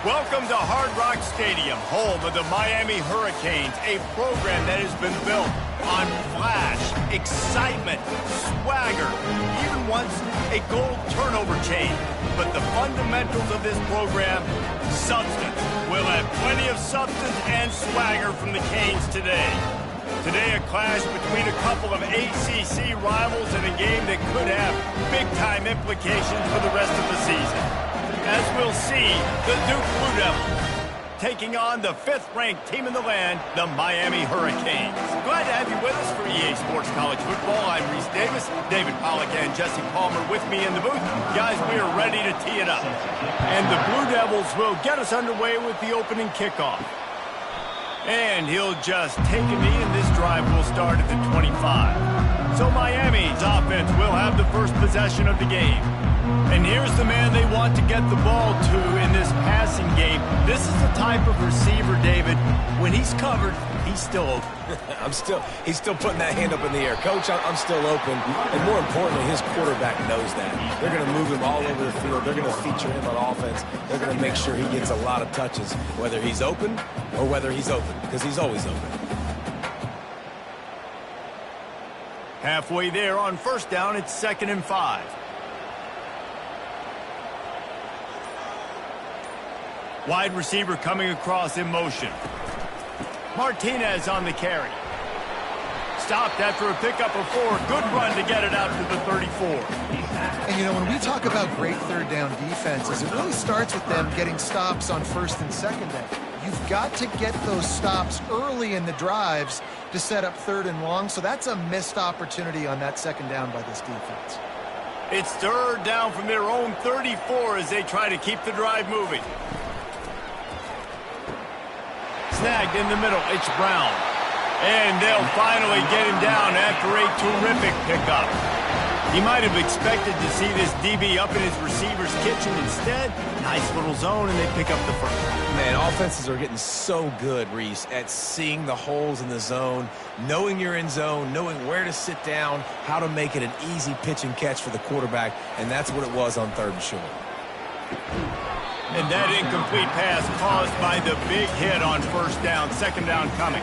Welcome to Hard Rock Stadium, home of the Miami Hurricanes, a program that has been built on flash, excitement, swagger, even once a gold turnover chain. But the fundamentals of this program, substance. We'll have plenty of substance and swagger from the Canes today. Today, a clash between a couple of ACC rivals in a game that could have big-time implications for the rest of the season. As we'll see, the Duke Blue Devils taking on the 5th-ranked team in the land, the Miami Hurricanes. Glad to have you with us for EA Sports College Football. I'm Reese Davis, David Pollack and Jesse Palmer with me in the booth. Guys, we are ready to tee it up. And the Blue Devils will get us underway with the opening kickoff. And he'll just take a knee, and this drive will start at the 25. So Miami's offense will have the first possession of the game. And here's the man they want to get the ball to in this passing game. This is the type of receiver, David, when he's covered, he's still open. He's still putting that hand up in the air. Coach, I'm still open. And more importantly, his quarterback knows that. They're going to move him all over the field. They're going to feature him on offense. They're going to make sure he gets a lot of touches, whether he's open or whether he's open, because he's always open. Halfway there on first down, it's 2nd and 5. Wide receiver coming across in motion. Martinez on the carry. Stopped after a pickup of 4. Good run to get it out to the 34. And, you know, when we talk about great third down defenses, it really starts with them getting stops on 1st and 2nd down. You've got to get those stops early in the drives to set up 3rd and long, so that's a missed opportunity on that 2nd down by this defense. It's 3rd down from their own 34 as they try to keep the drive moving. Snagged in the middle, it's Brown. And they'll finally get him down after a terrific pickup. He might have expected to see this DB up in his receiver's kitchen. Instead, nice little zone, and they pick up the first. Man, offenses are getting so good, Reese, at seeing the holes in the zone, knowing you're in zone, knowing where to sit down, how to make it an easy pitch and catch for the quarterback, and that's what it was on 3rd and short. And that incomplete pass caused by the big hit on 1st down, 2nd down coming.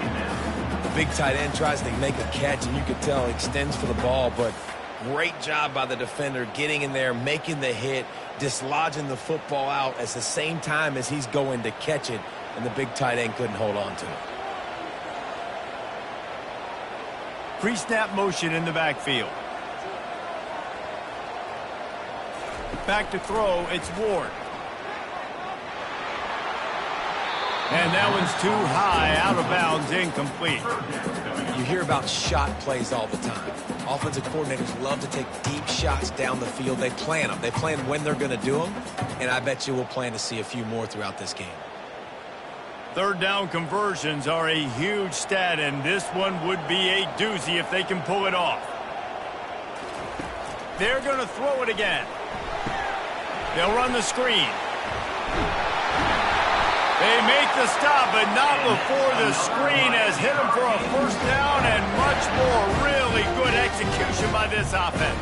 The big tight end tries to make a catch, and you can tell he extends for the ball, but great job by the defender getting in there, making the hit, dislodging the football out at the same time as he's going to catch it, and the big tight end couldn't hold on to it. Pre-snap motion in the backfield. Back to throw, it's Ward. And that one's too high, out of bounds, incomplete. You hear about shot plays all the time. Offensive coordinators love to take deep shots down the field. They plan them. They plan when they're going to do them, and I bet you we'll plan to see a few more throughout this game. 3rd down conversions are a huge stat, and this one would be a doozy if they can pull it off. They're going to throw it again. They'll run the screen. They make the stop, but not before the screen has hit them for a 1st down and much more. Really good execution by this offense.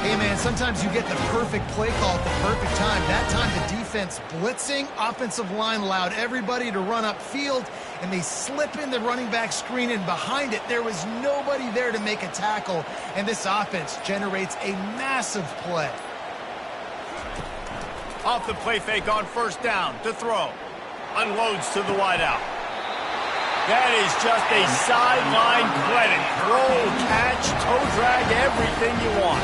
Hey, man, sometimes you get the perfect play call at the perfect time. That time the defense blitzing, offensive line allowed everybody to run upfield, and they slip in the running back screen, and behind it there was nobody there to make a tackle, and this offense generates a massive play. Off the play fake on 1st down to throw. Unloads to the wideout. That is just a sideline credit. Throw, catch, toe drag, everything you want.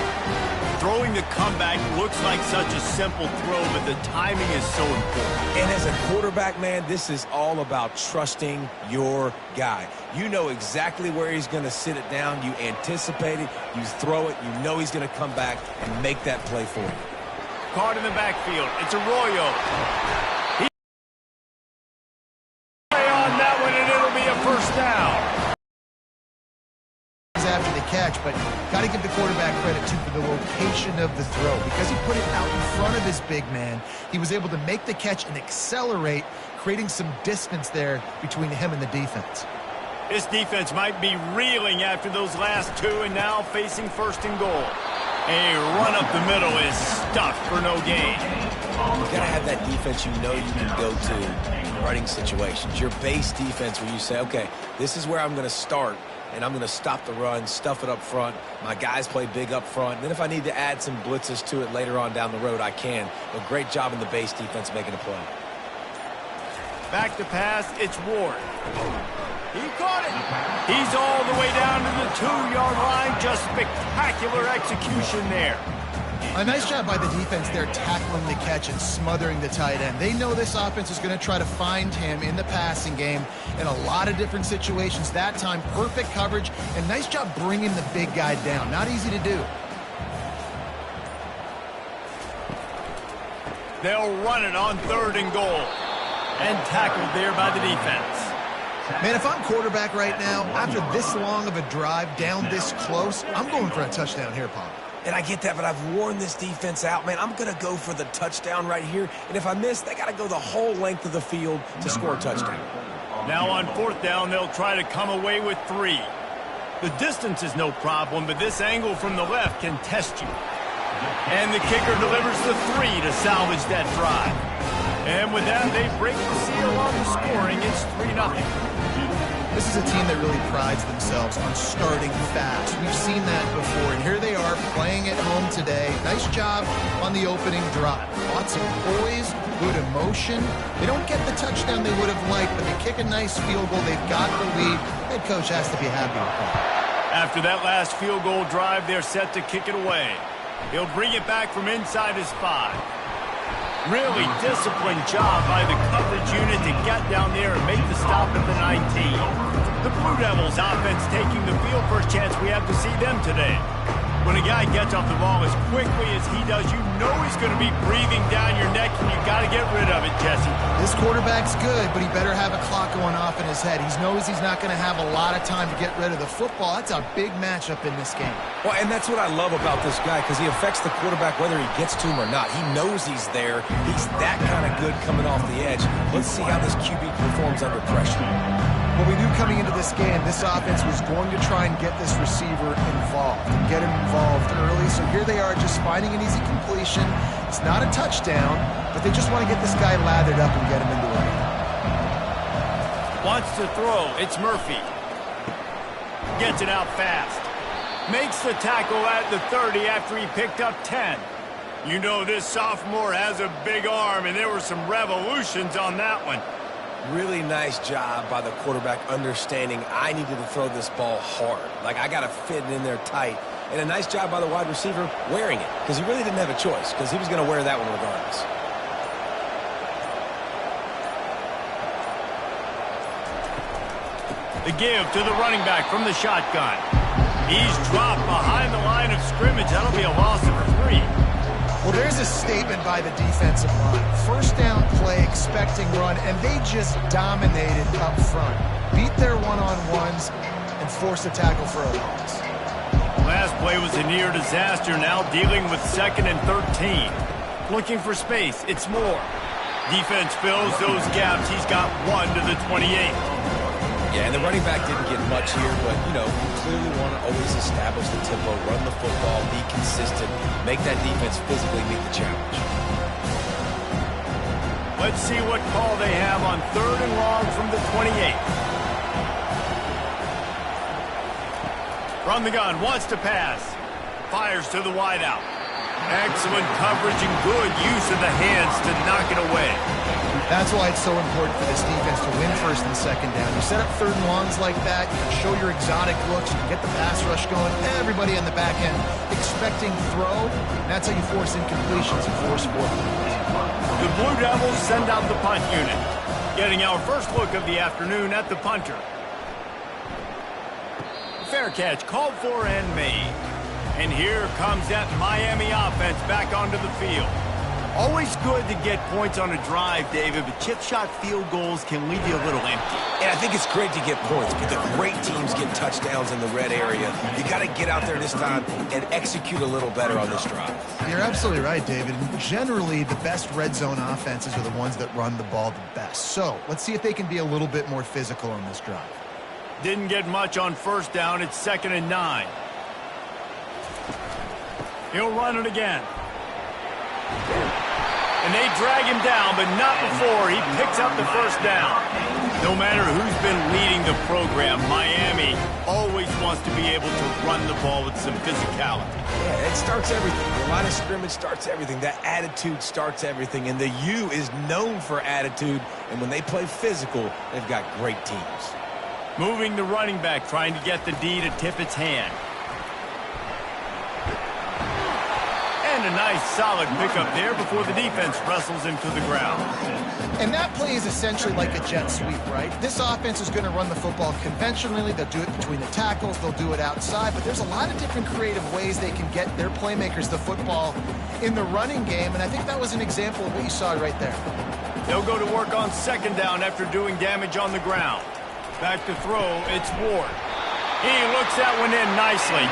Throwing the comeback looks like such a simple throw, but the timing is so important. And as a quarterback, man, this is all about trusting your guy. You know exactly where he's going to sit it down. You anticipate it. You throw it. You know he's going to come back and make that play for you. Caught in the backfield. It's Arroyo. After the catch, but got to give the quarterback credit too for the location of the throw. Because he put it out in front of his big man, he was able to make the catch and accelerate, creating some distance there between him and the defense. This defense might be reeling after those last 2 and now facing 1st and goal. A run up the middle is stuffed for no gain. You got to have that defense you know you can go to in running situations. Your base defense where you say, okay, this is where I'm going to start, and I'm going to stop the run, stuff it up front. My guys play big up front. And then if I need to add some blitzes to it later on down the road, I can. But great job in the base defense making a play. Back to pass, it's Ward. He caught it. He's all the way down to the 2-yard line. Just spectacular execution there. A nice job by the defense there tackling the catch and smothering the tight end. They know this offense is going to try to find him in the passing game in a lot of different situations. That time, perfect coverage, and nice job bringing the big guy down. Not easy to do. They'll run it on 3rd and goal. And tackled there by the defense. Man, if I'm quarterback right now, after this long of a drive down this close, I'm going for a touchdown here, Paul. And I get that, but I've worn this defense out, man. I'm going to go for the touchdown right here. And if I miss, they got to go the whole length of the field to score a touchdown. Now on 4th down, they'll try to come away with 3. The distance is no problem, but this angle from the left can test you. And the kicker delivers the 3 to salvage that drive. And with that, they break the seal on the scoring. It's 3-0. This is a team that really prides themselves on starting fast. We've seen that before, and here they are playing at home today. Nice job on the opening drive. Lots of poise, good emotion. They don't get the touchdown they would have liked, but they kick a nice field goal. They've got the lead. Head coach has to be happy with that. After that last field goal drive, they're set to kick it away. He'll bring it back from inside his 5. Really disciplined job by the coverage unit to get down there and make the stop at the 19. The Blue Devils offense taking the field. First chance we have to see them today. When a guy gets off the ball as quickly as he does, you know he's going to be breathing down your neck, and you got to get rid of it, Jesse. This quarterback's good, but he better have a clock going off in his head. He knows he's not going to have a lot of time to get rid of the football. That's a big matchup in this game. Well, and that's what I love about this guy, because he affects the quarterback whether he gets to him or not. He knows he's there. He's that kind of good coming off the edge. Let's see how this QB performs under pressure. Well, we knew coming into this game, this offense was going to try and get this receiver involved and get him involved early. So here they are just finding an easy completion. It's not a touchdown, but they just want to get this guy lathered up and get him into it. Wants to throw. It's Murphy. Gets it out fast. Makes the tackle at the 30 after he picked up 10. You know this sophomore has a big arm, and there were some revolutions on that one. Really nice job by the quarterback understanding I needed to throw this ball hard. Like, I got to fit it in there tight. And a nice job by the wide receiver wearing it, because he really didn't have a choice, because he was going to wear that one regardless. The give to the running back from the shotgun. He's dropped behind the line of scrimmage. That'll be a loss of 3. Well, there's a statement by the defensive line. First down play, expecting run, and they just dominated up front. Beat their one-on-ones and forced a tackle for a loss. Last play was a near disaster, now dealing with 2nd and 13. Looking for space, it's Moore. Defense fills those gaps. He's got 1 to the 28. Yeah, and the running back didn't get much here, but, you know, you clearly want to always establish the tempo, run the football, be consistent, make that defense physically meet the challenge. Let's see what call they have on 3rd and long from the 28. From the gun, wants to pass. Fires to the wideout. Excellent coverage and good use of the hands to knock it away. That's why it's so important for this defense to win 1st and 2nd down. You set up 3rd and longs like that, you can show your exotic looks, you can get the pass rush going, everybody on the back end expecting throw. That's how you force incompletions and force 4 points. The Blue Devils send out the punt unit. Getting our first look of the afternoon at the punter. Fair catch, called for and made. And here comes that Miami offense back onto the field. Always good to get points on a drive, David, but chip shot field goals can leave you a little empty. And I think it's great to get points, but the great teams get touchdowns in the red area. You got to get out there this time and execute a little better on this drive. You're absolutely right, David. Generally, the best red zone offenses are the ones that run the ball the best. So let's see if they can be a little bit more physical on this drive. Didn't get much on 1st down. It's 2nd and 9. He'll run it again. And they drag him down, but not before he picks up the first down. No matter who's been leading the program, Miami always wants to be able to run the ball with some physicality. Yeah, it starts everything. The line of scrimmage starts everything. That attitude starts everything. And the U is known for attitude. And when they play physical, they've got great teams. Moving the running back, trying to get the D to tip its hand. And a nice solid pickup there before the defense wrestles him to the ground. And that play is essentially like a jet sweep, right? This offense is going to run the football conventionally. They'll do it between the tackles. They'll do it outside. But there's a lot of different creative ways they can get their playmakers the football in the running game. And I think that was an example of what you saw right there. They'll go to work on second down after doing damage on the ground. Back to throw, it's Ward. He looks that one in nicely.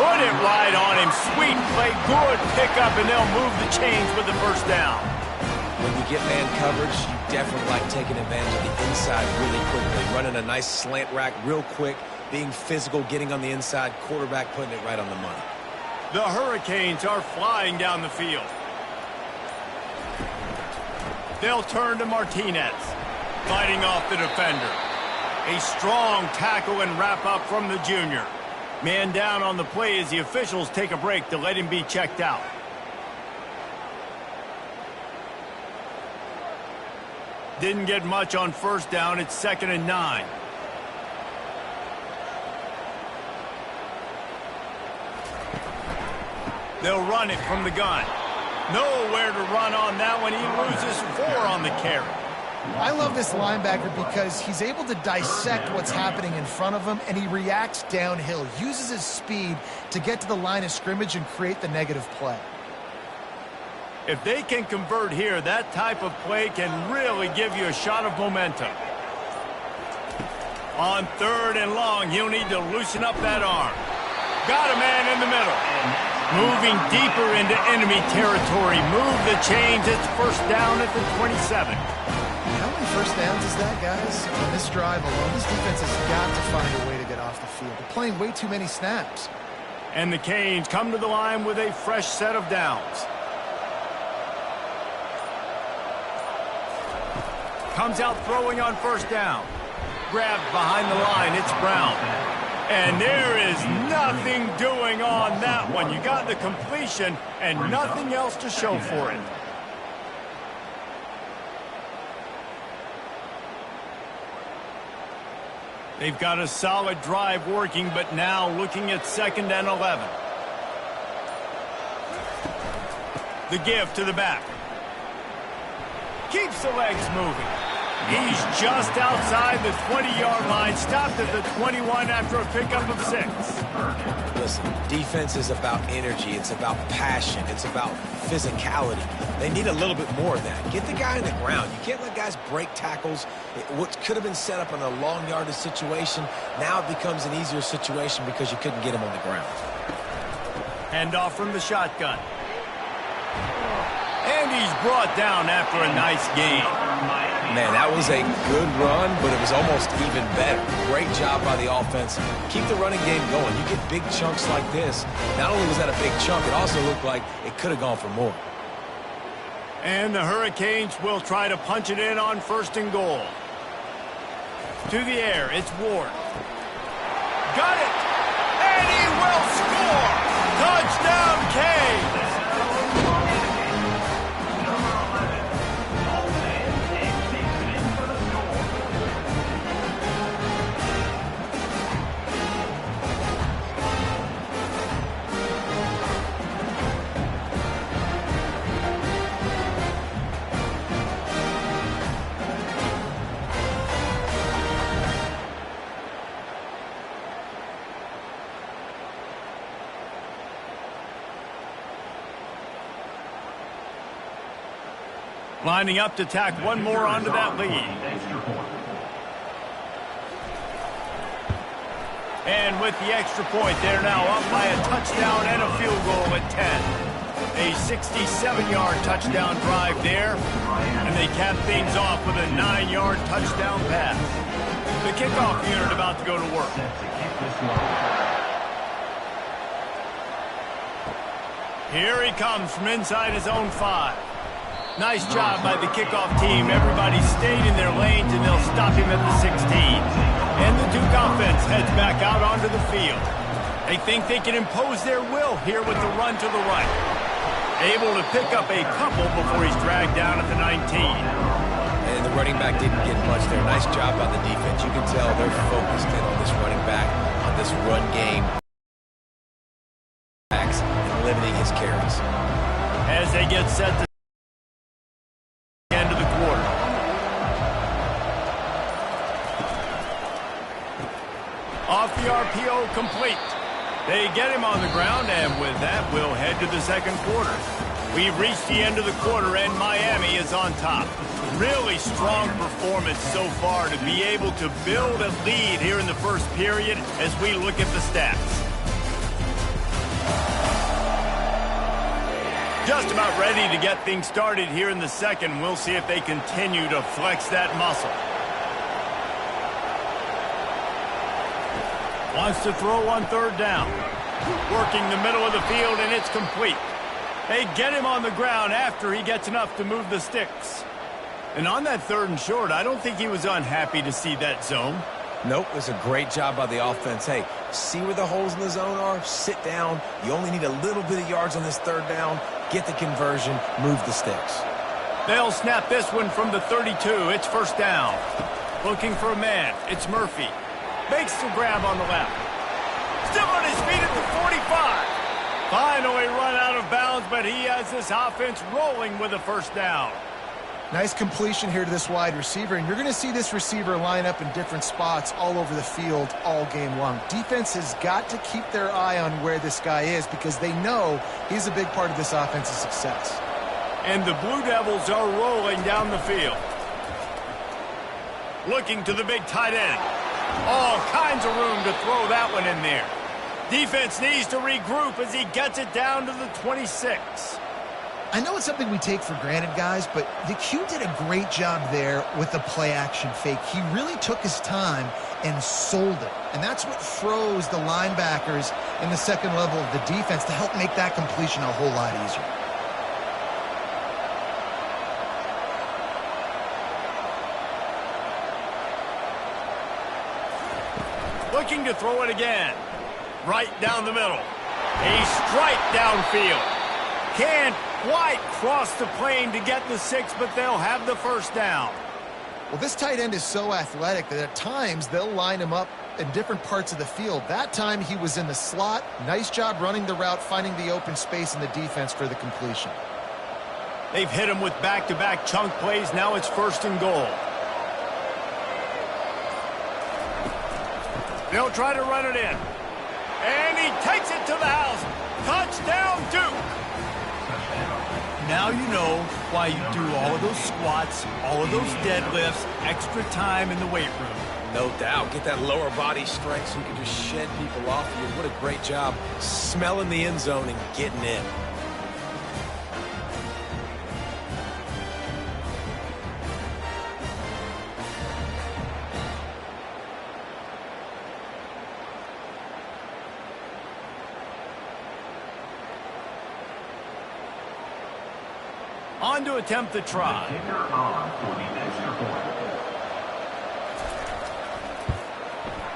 Put it right on him. Sweet play, good pickup, and they'll move the chains with the first down. When you get man coverage, you definitely like taking advantage of the inside really quickly. Running a nice slant rack real quick, being physical, getting on the inside, quarterback putting it right on the money. The Hurricanes are flying down the field. They'll turn to Martinez, fighting off the defender. A strong tackle and wrap up from the junior. Man down on the play as the officials take a break to let him be checked out. Didn't get much on first down. It's 2nd and 9. They'll run it from the gun. Nowhere to run on that one. He loses 4 on the carry. I love this linebacker because he's able to dissect what's happening in front of him, and he reacts downhill, uses his speed to get to the line of scrimmage and create the negative play. If they can convert here, that type of play can really give you a shot of momentum. On 3rd and long, he'll need to loosen up that arm. Got a man in the middle. Moving deeper into enemy territory. Move the chains. It's first down at the 27. How many first downs is that, guys? On this drive alone, this defense has got to find a way to get off the field. They're playing way too many snaps. And the Canes come to the line with a fresh set of downs. Comes out throwing on first down. Grabbed behind the line. It's Brown. And there is nothing doing on that one. You got the completion and nothing else to show for it. They've got a solid drive working, but now looking at 2nd and 11. The give to the back. Keeps the legs moving. He's just outside the 20-yard line, stopped at the 21 after a pickup of 6. Listen, defense is about energy. It's about passion. It's about physicality. They need a little bit more of that. Get the guy on the ground. You can't let guys break tackles. What could have been set up in a long yardage situation, now it becomes an easier situation because you couldn't get him on the ground. Handoff from the shotgun. And he's brought down after a nice gain. Man, that was a good run, but it was almost even better. Great job by the offense. Keep the running game going. You get big chunks like this. Not only was that a big chunk, it also looked like it could have gone for more. And the Hurricanes will try to punch it in on 1st and goal. To the air, it's Ward. Got it! And he will score! Touchdown, Canes! Lining up to tack one more onto that lead. And with the extra point, they're now up by a touchdown and a field goal at 10. A 67-yard touchdown drive there. And they cap things off with a 9-yard touchdown pass. The kickoff unit about to go to work. Here he comes from inside his own 5. Nice job by the kickoff team. Everybody stayed in their lanes, and they'll stop him at the 16. And the Duke offense heads back out onto the field. They think they can impose their will here with the run to the right. Able to pick up a couple before he's dragged down at the 19. And the running back didn't get much there. Nice job by the defense. You can tell they're focused in on this running back, on this run game, and limiting his carries. As they get set to the end of the quarter. Off the RPO, complete. They get him on the ground, and with that, we'll head to the second quarter. We've reached the end of the quarter, and Miami is on top. Really strong performance so far to be able to build a lead here in the first period as we look at the stats. Just about ready to get things started here in the second. We'll see if they continue to flex that muscle. Wants to throw on third down. Working the middle of the field, and it's complete. They get him on the ground after he gets enough to move the sticks. And on that third and short, I don't think he was unhappy to see that zone. Nope, it was a great job by the offense. Hey, see where the holes in the zone are? Sit down. You only need a little bit of yards on this third down. Get the conversion. Move the sticks. They'll snap this one from the 32. It's first down. Looking for a man. It's Murphy. Makes the grab on the left. Still on his feet at the 45. Finally run out of bounds, but he has this offense rolling with a first down. Nice completion here to this wide receiver, and you're going to see this receiver line up in different spots all over the field all game long. Defense has got to keep their eye on where this guy is because they know he's a big part of this offense's success. And the Blue Devils are rolling down the field. Looking to the big tight end. All kinds of room to throw that one in there. Defense needs to regroup as he gets it down to the 26. I know it's something we take for granted, guys, but the Q did a great job there with the play-action fake. He really took his time and sold it. And that's what froze the linebackers in the second level of the defense to help make that completion a whole lot easier. Looking to throw it again. Right down the middle. A strike downfield. Can't quite cross the plane to get the 6, but they'll have the first down. Well, this tight end is so athletic that at times they'll line him up in different parts of the field. That time he was in the slot. Nice job running the route, finding the open space in the defense for the completion. They've hit him with back-to-back chunk plays. Now it's first and goal. They'll try to run it in. And he takes it to the house. Touchdown, Duke. Now you know why you do all of those squats, all of those deadlifts, extra time in the weight room. No doubt. Get that lower body strength so you can just shed people off of you. What a great job smelling the end zone and getting in. On to attempt the try.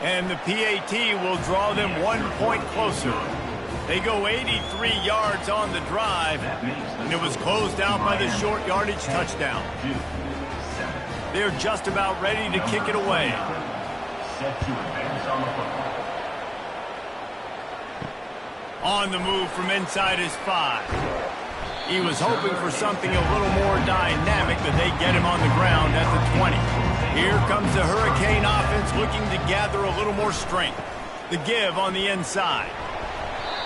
And the PAT will draw them 1 point closer. They go 83 yards on the drive, and it was closed out by the short yardage touchdown. They're just about ready to kick it away. On the move from inside his 5. He was hoping for something a little more dynamic, but they get him on the ground at the 20. Here comes the Hurricane offense looking to gather a little more strength. The give on the inside.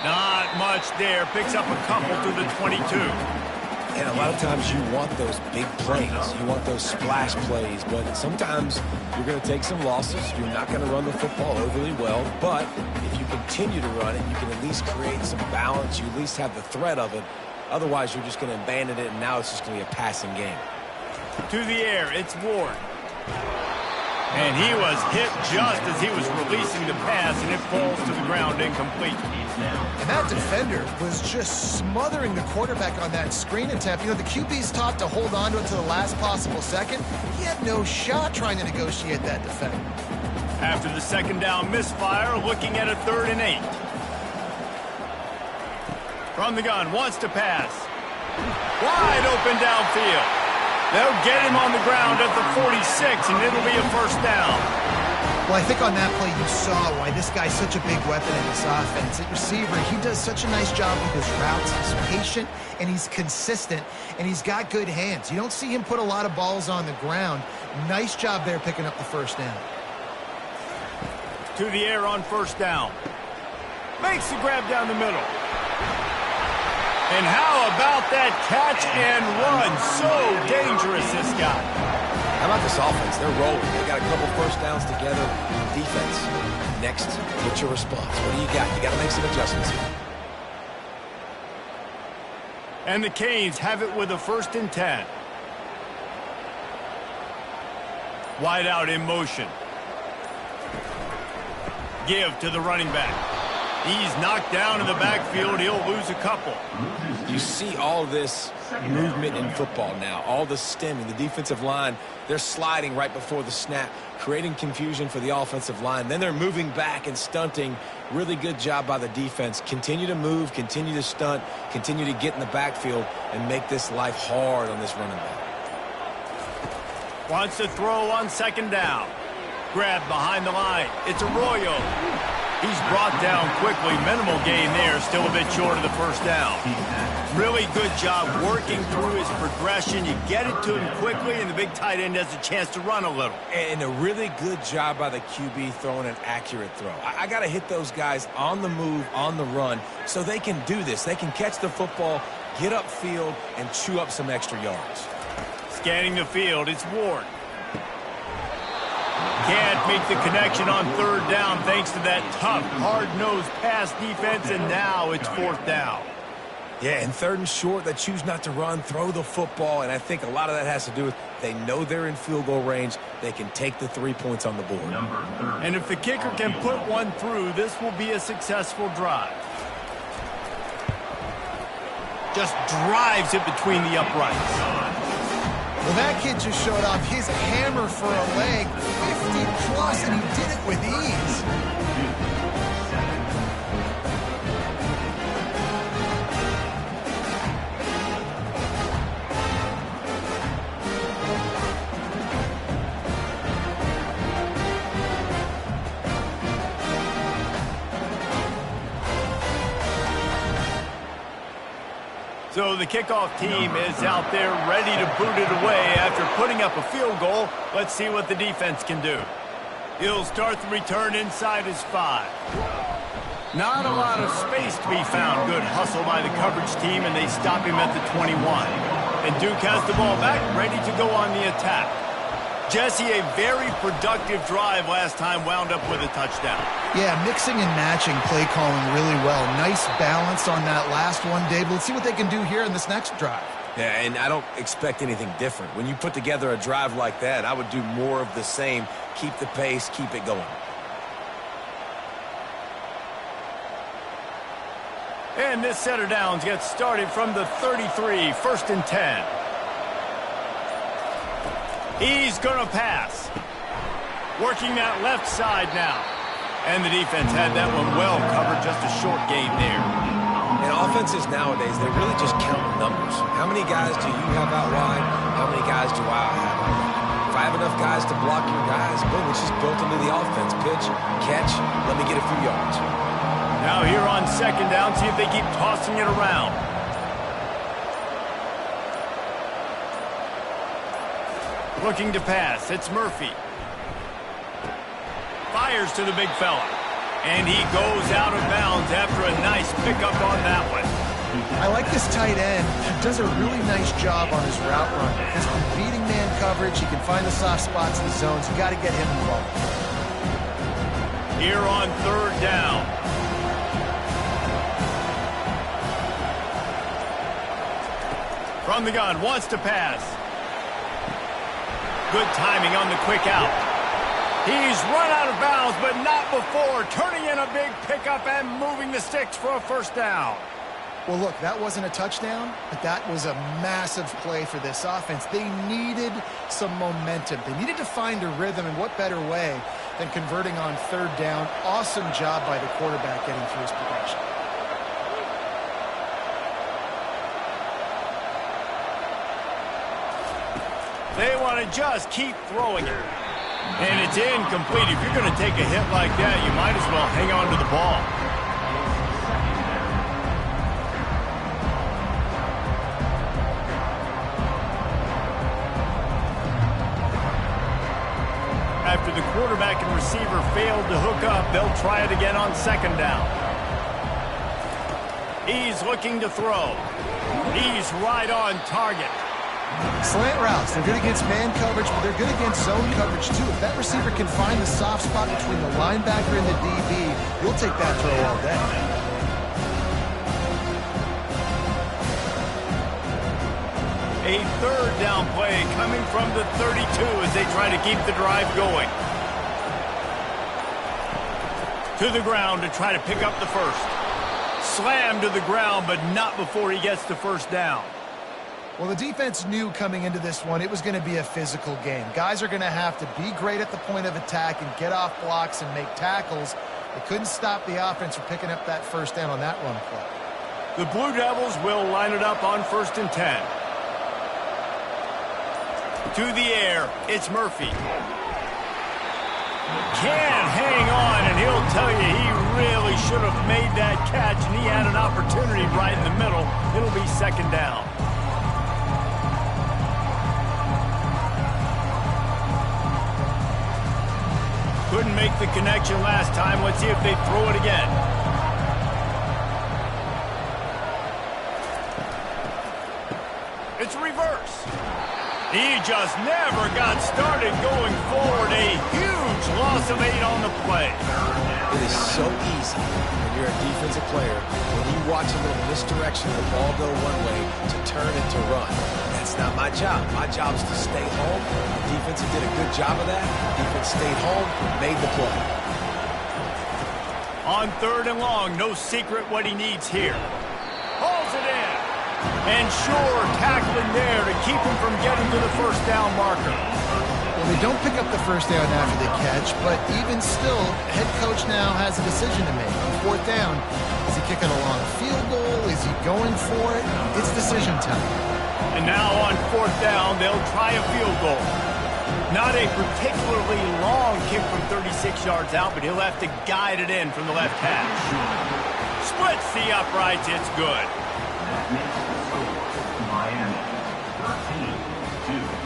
Not much there. Picks up a couple to the 22. And a lot of times you want those big plays. You want those splash plays. But sometimes you're going to take some losses. You're not going to run the football overly well. But if you continue to run it, you can at least create some balance. You at least have the threat of it. Otherwise, you're just going to abandon it, and now it's just going to be a passing game. To the air, it's Ward. And he was hit just as he was releasing the pass, and it falls to the ground incomplete. And that defender was just smothering the quarterback on that screen attempt. You know, the QB's taught to hold on to it to the last possible second. He had no shot trying to negotiate that defender. After the second down misfire, looking at a 3rd and 8. From the gun, wants to pass. Wide open downfield. They'll get him on the ground at the 46, and it'll be a 1st down. Well, I think on that play you saw why this guy's such a big weapon in this offense. At receiver, he does such a nice job with his routes. He's patient, and he's consistent, and he's got good hands. You don't see him put a lot of balls on the ground. Nice job there picking up the 1st down. To the air on 1st down. Makes the grab down the middle. And how about that catch and run? So dangerous, this guy. How about this offense? They're rolling. They got a couple 1st downs together. Defense. Next, what's your response? What do you got? You got to make some adjustments here. And the Canes have it with a 1st and 10. Wide out in motion. Give to the running back. He's knocked down in the backfield. He'll lose a couple. You see all this movement in football now, all the stemming, the defensive line, they're sliding right before the snap, creating confusion for the offensive line. Then they're moving back and stunting. Really good job by the defense. Continue to move, continue to stunt, continue to get in the backfield and make this life hard on this running back. Wants to throw on 2nd down. Grab behind the line. It's Arroyo. He's brought down quickly. Minimal gain there. Still a bit short of the 1st down. Really good job working through his progression. You get it to him quickly, and the big tight end has a chance to run a little. And a really good job by the QB throwing an accurate throw. I got to hit those guys on the move, on the run, so they can do this. They can catch the football, get upfield, and chew up some extra yards. Scanning the field, it's Ward. Can't make the connection on 3rd down thanks to that tough, hard-nosed pass defense, and now it's 4th down. Yeah, and 3rd and short, they choose not to run, throw the football, and I think a lot of that has to do with they know they're in field goal range. They can take the 3 points on the board. And if the kicker can put one through, this will be a successful drive. Just drives it between the uprights. Well, that kid just showed off his hammer for a leg, 50-plus, and he did it with ease. So the kickoff team is out there ready to boot it away after putting up a field goal. Let's see what the defense can do. He'll start the return inside his 5. Not a lot of space to be found. Good hustle by the coverage team, and they stop him at the 21. And Duke has the ball back, ready to go on the attack. Jesse, a very productive drive last time, wound up with a touchdown. Yeah, mixing and matching play calling really well. Nice balance on that last one, Dave. Let's see what they can do here in this next drive. Yeah, and I don't expect anything different. When you put together a drive like that, I would do more of the same. Keep the pace, keep it going. And this set of downs gets started from the 33, 1st and 10. He's going to pass. Working that left side now. And the defense had that one well covered, just a short gain there. And offenses nowadays, they really just count numbers. How many guys do you have out wide? How many guys do I have? If I have enough guys to block your guys, boom, it's just built into the offense. Pitch, catch, let me get a few yards. Now here on 2nd down, see if they keep tossing it around. Looking to pass, it's Murphy. Fires to the big fella. And he goes out of bounds after a nice pickup on that one. I like this tight end. He does a really nice job on his route run. He's been beating man coverage. He can find the soft spots in the zones. You got to get him involved. Here on 3rd down. From the gun, wants to pass. Good timing on the quick out. He's run out of bounds, but not before turning in a big pickup and moving the sticks for a first down. Well, look, that wasn't a touchdown, but that was a massive play for this offense. They needed some momentum. They needed to find a rhythm, and what better way than converting on third down. Awesome job by the quarterback getting through his progression. They want to just keep throwing it. And it's incomplete. If you're going to take a hit like that, you might as well hang on to the ball. After the quarterback and receiver failed to hook up, they'll try it again on second down. He's looking to throw. He's right on target. Slant routes, they're good against man coverage, but they're good against zone coverage too. If that receiver can find the soft spot between the linebacker and the DB, you'll take that throw all day. A third down play coming from the 32 as they try to keep the drive going. To the ground to try to pick up the first. Slammed to the ground, but not before he gets the first down. Well, the defense knew coming into this one it was going to be a physical game. Guys are going to have to be great at the point of attack and get off blocks and make tackles. They couldn't stop the offense from picking up that first down on that run play. The Blue Devils will line it up on 1st and 10. To the air, it's Murphy. Can't hang on, and he'll tell you he really should have made that catch, and he had an opportunity right in the middle. It'll be second down. Couldn't make the connection last time. Let's see if they throw it again. It's reverse. He just never got started going forward. A huge loss of 8 on the play. It is so easy when you're a defensive player, when you watch a little misdirection of the ball go one way, to turn and to run. That's not my job. My job is to stay home. The defense did a good job of that. The defense stayed home, made the play. On 3rd and long, no secret what he needs here. Hauls it in. And sure, tackling there to keep him from getting to the first down marker. Well, they don't pick up the first down after the catch, but even still, head coach now has a decision to make. On 4th down, is he kicking a long field goal? Is he going for it? It's decision time. And now on 4th down, they'll try a field goal. Not a particularly long kick from 36 yards out, but he'll have to guide it in from the left hash. Splits the uprights, it's good. Miami, 13-10.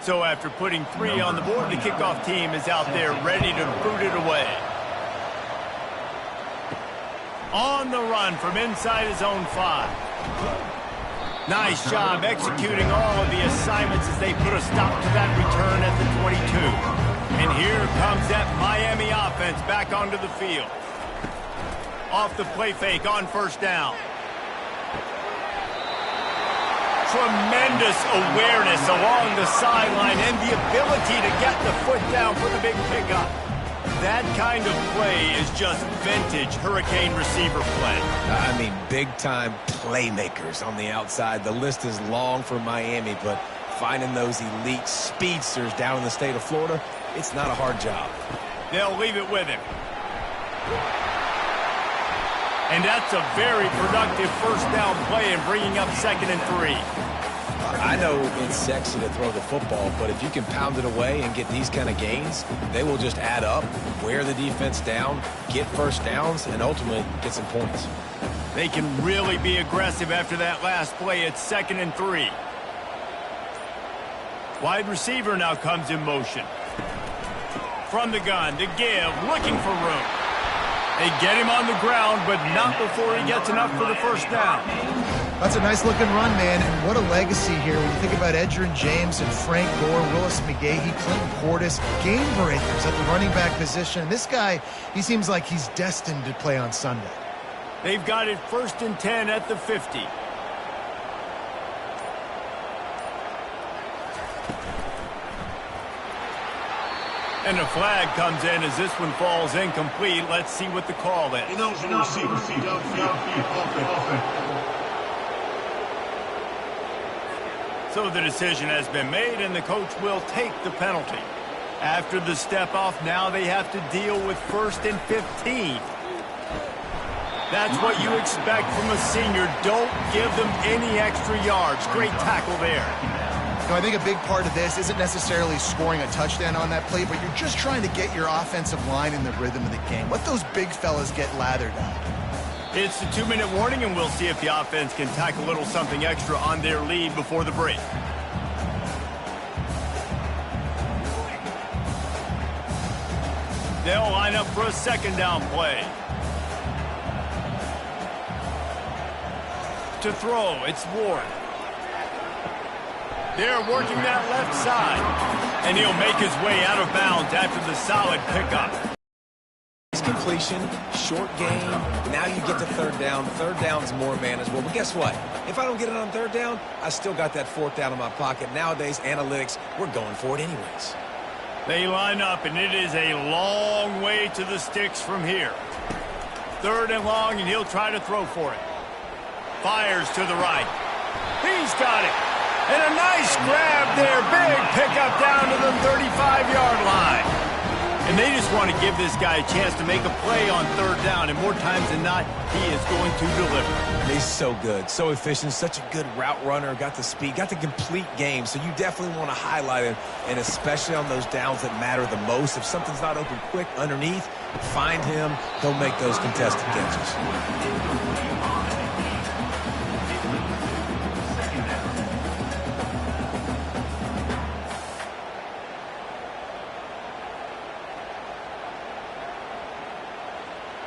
So after putting 3 on the board, the kickoff team is out there ready to boot it away. On the run from inside his own 5. Nice job executing all of the assignments as they put a stop to that return at the 22. And here comes that Miami offense back onto the field. Off the play fake on 1st down. Tremendous awareness along the sideline and the ability to get the foot down for the big pickup. That kind of play is just vintage Hurricane receiver play. I mean, big-time playmakers on the outside. The list is long for Miami, but finding those elite speedsters down in the state of Florida, it's not a hard job. They'll leave it with him. And that's a very productive first down play and bringing up 2nd and 3. I know it's sexy to throw the football, but if you can pound it away and get these kind of gains, they will just add up, wear the defense down, get first downs, and ultimately get some points. They can really be aggressive after that last play. It's 2nd and 3. Wide receiver now comes in motion. From the gun to give, looking for room. They get him on the ground, but not before he gets enough for the first down. That's a nice-looking run, man, and what a legacy here. When you think about Edgerrin James and Frank Gore, Willis McGahee, Clinton Portis, game breakers at the running back position. This guy, he seems like he's destined to play on Sunday. They've got it 1st and 10 at the 50. And a flag comes in as this one falls incomplete. Let's see what the call is. So the decision has been made, and the coach will take the penalty. After the step off, now they have to deal with 1st and 15. That's what you expect from a senior. Don't give them any extra yards. Great tackle there. You know, I think a big part of this isn't necessarily scoring a touchdown on that play, but you're just trying to get your offensive line in the rhythm of the game. Let those big fellas get lathered up. It's the 2-minute warning, and we'll see if the offense can tack a little something extra on their lead before the break. They'll line up for a 2nd down play. To throw, it's Ward. They're working that left side. And he'll make his way out of bounds after the solid pickup. Completion, short game. Now you get to 3rd down. 3rd down's more manageable. But guess what? If I don't get it on 3rd down, I still got that 4th down in my pocket. Nowadays, analytics, we're going for it anyways. They line up, and it is a long way to the sticks from here. 3rd and long, and he'll try to throw for it. Fires to the right. He's got it. And a nice grab there. Big pickup down to the 35-yard line. And they just want to give this guy a chance to make a play on 3rd down. And more times than not, he is going to deliver. He's so good, so efficient, such a good route runner, got the speed, got the complete game. So you definitely want to highlight him, and especially on those downs that matter the most. If something's not open quick underneath, find him. He'll make those contested catches.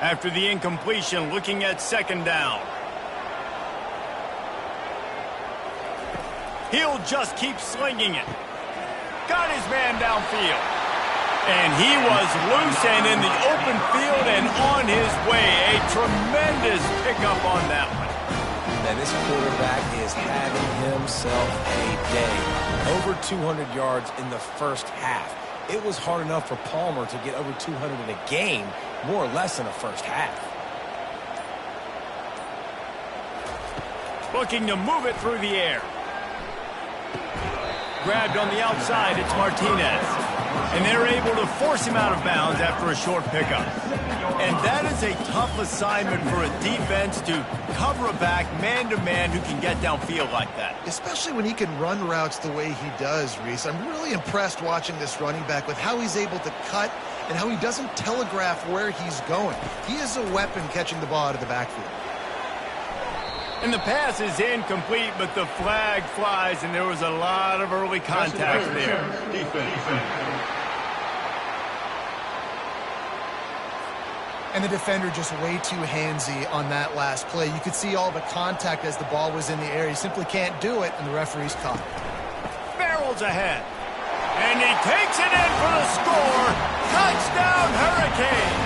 After the incompletion, looking at 2nd down. He'll just keep slinging it. Got his man downfield. And he was loose and in the open field and on his way. A tremendous pickup on that one. And this quarterback is having himself a day. Over 200 yards in the first half. It was hard enough for Palmer to get over 200 in a game, more or less in the first half. Looking to move it through the air. Grabbed on the outside, it's Martinez. And they're able to force him out of bounds after a short pickup. And that is a tough assignment for a defense to cover a back man-to-man who can get downfield like that. Especially when he can run routes the way he does, Reese. I'm really impressed watching this running back with how he's able to cut and how he doesn't telegraph where he's going. He is a weapon catching the ball out of the backfield. And the pass is incomplete, but the flag flies, and there was a lot of early contact there. Defense. And the defender just way too handsy on that last play. You could see all the contact as the ball was in the air. He simply can't do it, and the referee's caught it. Barrels ahead. And he takes it in for the score. Touchdown, Hurricane.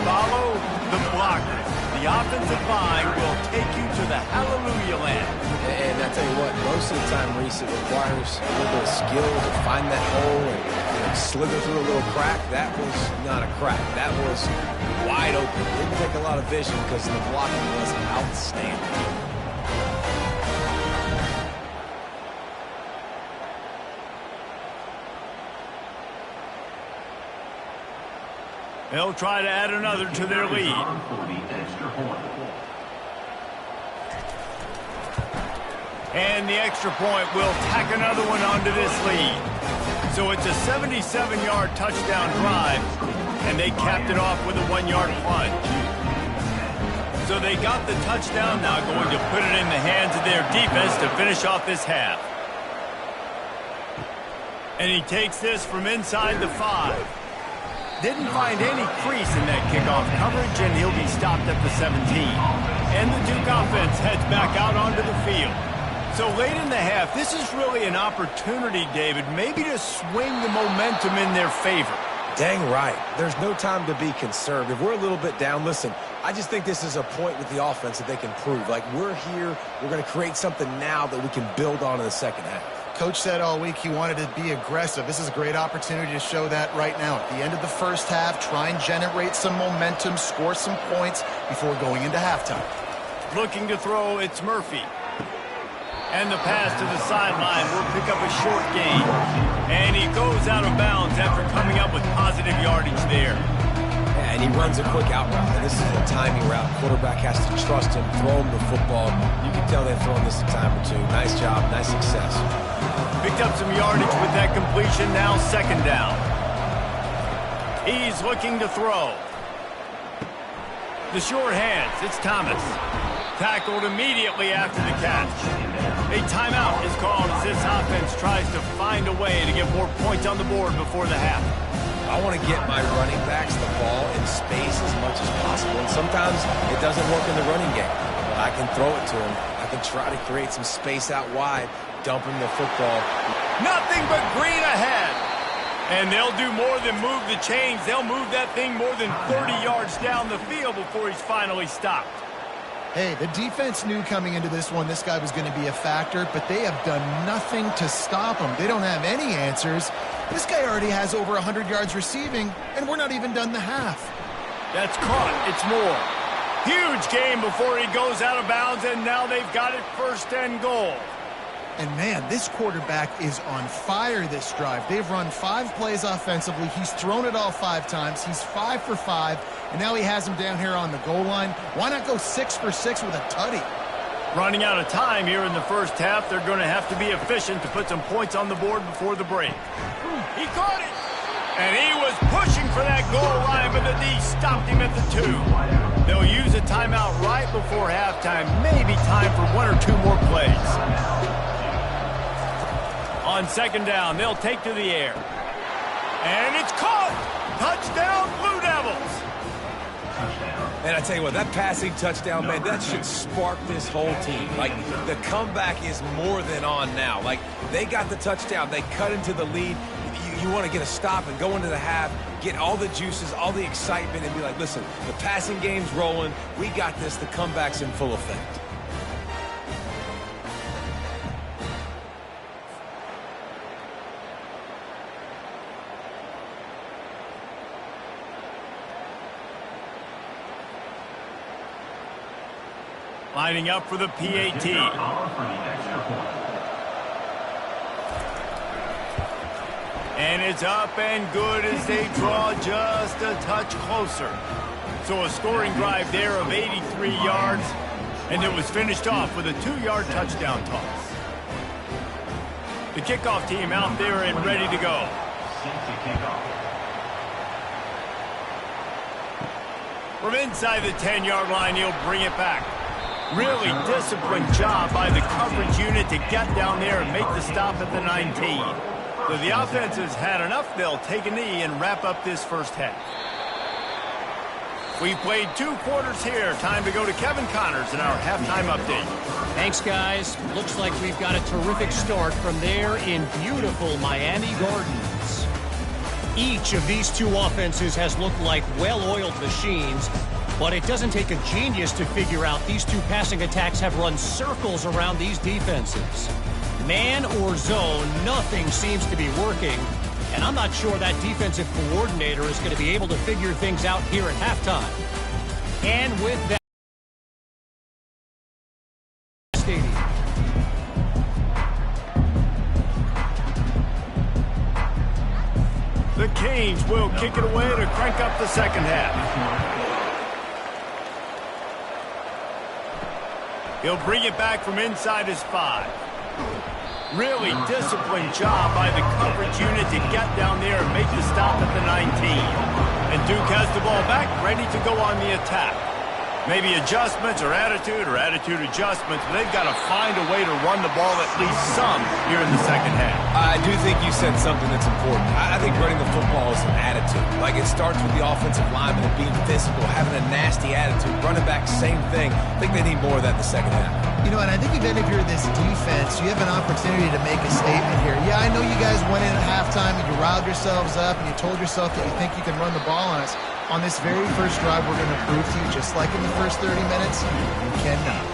Follow the blockers. The offensive line will take you to the hallelujah land. And I tell you what, most of the time, Reese, it requires a little bit of skill to find that hole and slither through a little crack. That was not a crack. That was wide open. Didn't take a lot of vision because the blocking was outstanding. They'll try to add another to their lead. And the extra point will tack another one onto this lead. So it's a 77-yard touchdown drive, and they capped it off with a 1-yard plunge. So they got the touchdown, now going to put it in the hands of their defense to finish off this half. And he takes this from inside the 5. Didn't find any crease in that kickoff coverage, and he'll be stopped at the 17. And the Duke offense heads back out onto the field. So late in the half, this is really an opportunity, David, maybe to swing the momentum in their favor. Dang right. There's no time to be concerned. If we're a little bit down, listen, I just think this is a point with the offense that they can prove. Like, we're here, we're going to create something now that we can build on in the second half. Coach said all week he wanted to be aggressive. This is a great opportunity to show that right now. At the end of the first half, try and generate some momentum, score some points before going into halftime. Looking to throw, it's Murphy. And the pass to the sideline will pick up a short gain. And he goes out of bounds after coming up with positive yardage there. Yeah, and he runs a quick out route. And this is a timing route. Quarterback has to trust him, throw him the football. You can tell they've thrown this a time or two. Nice job, nice success. Picked up some yardage with that completion. Now second down. He's looking to throw. The short hands, it's Thomas. Tackled immediately after the catch. A timeout is called as this offense tries to find a way to get more points on the board before the half. I want to get my running backs the ball in space as much as possible. And sometimes it doesn't work in the running game. But I can throw it to him. I can try to create some space out wide, dump him the football. Nothing but green ahead. And they'll do more than move the chains. They'll move that thing more than 30 yards down the field before he's finally stopped. Hey, the defense knew coming into this one this guy was going to be a factor, but they have done nothing to stop him. They don't have any answers. This guy already has over 100 yards receiving, and we're not even done the half. That's caught. It's more. Huge game before he goes out of bounds, and now they've got it first and goal. And, man, this quarterback is on fire this drive. They've run 5 plays offensively. He's thrown it all 5 times. He's 5 for 5, and now he has him down here on the goal line. Why not go 6 for 6 with a tutty? Running out of time here in the first half. They're going to have to be efficient to put some points on the board before the break. He caught it! And he was pushing for that goal line, but the D stopped him at the 2. They'll use a timeout right before halftime. Maybe time for 1 or 2 more plays. On second down, they'll take to the air. And it's caught! Touchdown, Blue Devils! And I tell you what, that passing touchdown, man, that should spark this whole team. Like, the comeback is more than on now. Like, they got the touchdown. They cut into the lead. You want to get a stop and go into the half, get all the juices, all the excitement, and be like, listen, the passing game's rolling. We got this. The comeback's in full effect. Lining up for the PAT. And it's up and good as they draw just a touch closer. So a scoring drive there of 83 yards, and it was finished off with a 2-yard touchdown toss. The kickoff team out there and ready to go. From inside the 10-yard line, he'll bring it back. Really disciplined job by the coverage unit to get down there and make the stop at the 19. So the offense has had enough. They'll take a knee and wrap up this first half. We played 2 quarters here. Time to go to Kevin Connors in our halftime update. Thanks, guys. Looks like we've got a terrific start from there in beautiful Miami Gardens. Each of these 2 offenses has looked like well-oiled machines, but it doesn't take a genius to figure out these 2 passing attacks have run circles around these defenses. Man or zone, nothing seems to be working, and I'm not sure that defensive coordinator is going to be able to figure things out here at halftime. And with that, stadium. The Canes will kick it away to crank up the second half. He'll bring it back from inside his 5. Really disciplined job by the coverage unit to get down there and make the stop at the 19. And Duke has the ball back, ready to go on the attack. Maybe adjustments or attitude adjustments, but they've got to find a way to run the ball at least some here in the second half. I do think you said something that's important. I think running the football is an attitude. Like, it starts with the offensive lineman and being physical, having a nasty attitude. Running back, same thing. I think they need more of that in the second half. You know, and I think even if you're this defense, you have an opportunity to make a statement here. Yeah, I know you guys went in at halftime and you riled yourselves up and you told yourself that you think you can run the ball on us. On this very first drive, we're going to prove to you, just like in the first 30 minutes, you cannot.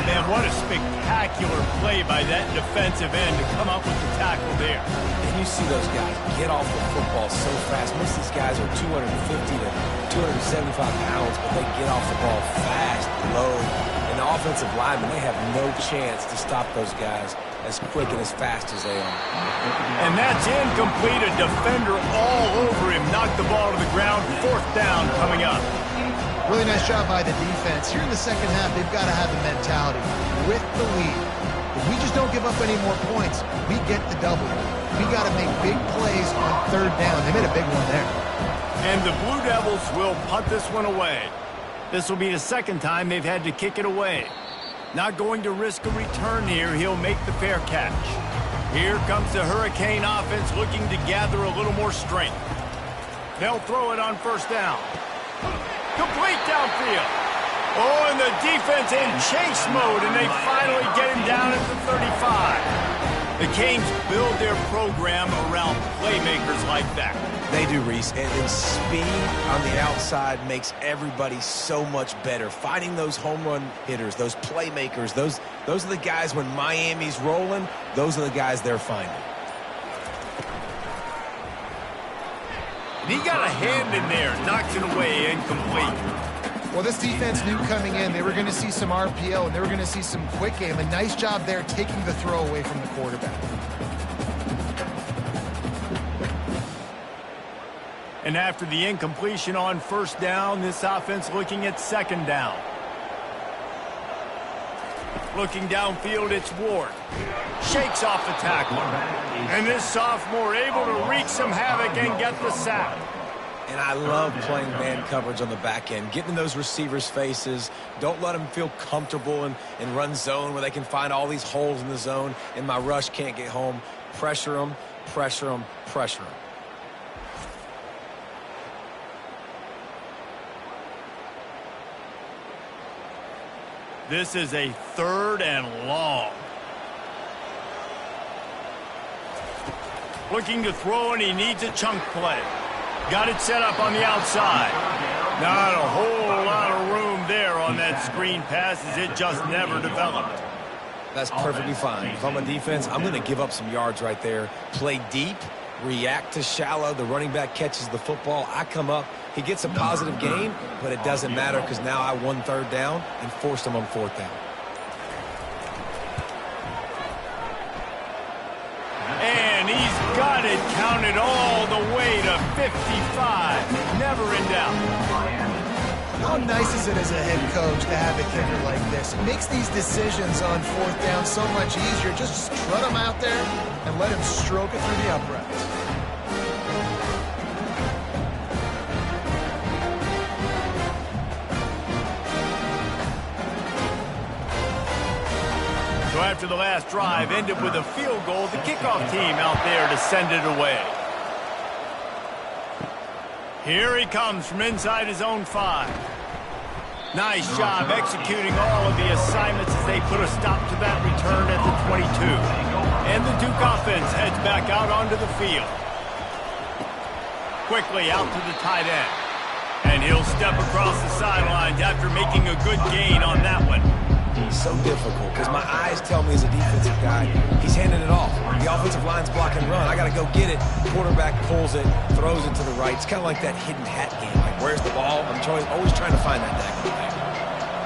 Man, what a spectacular play by that defensive end to come up with the tackle there. And you see those guys get off the football so fast. Most of these guys are 250 to 275 pounds, but they get off the ball fast, low. And the offensive linemen, they have no chance to stop those guys as quick and as fast as they are. And that's incomplete. A defender all over him. Knocked the ball to the ground. Fourth down coming up. Really nice job by the defense. Here in the second half, they've got to have the mentality with the lead. If we just don't give up any more points, we get the double. We got to make big plays on third down. They made a big one there. And the Blue Devils will punt this one away. This will be the second time they've had to kick it away. Not going to risk a return here. He'll make the fair catch. Here comes the Hurricane offense looking to gather a little more strength. They'll throw it on first down. Complete downfield. Oh, and the defense in chase mode, and they finally get him down at the 35. The Canes build their program around playmakers like that. They do, Reese, and speed on the outside makes everybody so much better. Finding those home run hitters, those playmakers, those are the guys when Miami's rolling, those are the guys they're finding. And he got a hand in there, knocks it away, incomplete. Well, this defense knew coming in they were going to see some RPO and they were going to see some quick game. A nice job there taking the throw away from the quarterback. And after the incompletion on first down, this offense looking at second down. Looking downfield, it's Ward. Shakes off the tackler. And this sophomore able to wreak some havoc and get the sack. And I love playing man coverage on the back end, getting in those receivers' faces. Don't let them feel comfortable and run zone where they can find all these holes in the zone and my rush can't get home. Pressure them, pressure them, pressure them. This is a third and long. Looking to throw, and he needs a chunk play. Got it set up on the outside. Not a whole lot of room there on that screen pass as it just never developed. That's perfectly fine. If I'm a defense, I'm going to give up some yards right there. Play deep, react to shallow. The running back catches the football. I come up. He gets a positive gain, but it doesn't matter because now I won third down and forced him on fourth down. And he's got it counted all the way to 55. Never in doubt. How nice is it as a head coach to have a kicker like this? It makes these decisions on fourth down so much easier. Just strut him out there and let him stroke it through the uprights. So after the last drive ended with a field goal, the kickoff team out there to send it away. Here he comes from inside his own 5. Nice job executing all of the assignments as they put a stop to that return at the 22. And the Duke offense heads back out onto the field. Quickly out to the tight end. And he'll step across the sidelines after making a good gain on that one. So difficult because my eyes tell me as a defensive guy, he's handing it off. The offensive line's block and run. I got to go get it. Quarterback pulls it, throws it to the right. It's kind of like that hidden hat game. Like, where's the ball? I'm always trying to find that thing.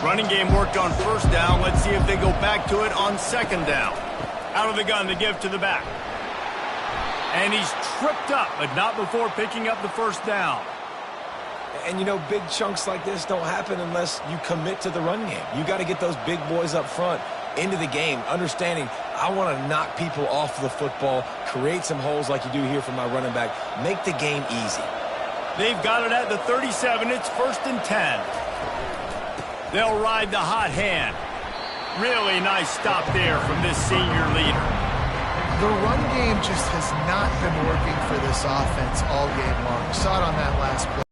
Running game worked on first down. Let's see if they go back to it on second down. Out of the gun to give to the back. And he's tripped up, but not before picking up the first down. And, you know, big chunks like this don't happen unless you commit to the run game. You got to get those big boys up front into the game, understanding I want to knock people off the football, create some holes like you do here for my running back, make the game easy. They've got it at the 37. It's 1st and 10. They'll ride the hot hand. Really nice stop there from this senior leader. The run game just has not been working for this offense all game long. We saw it on that last play.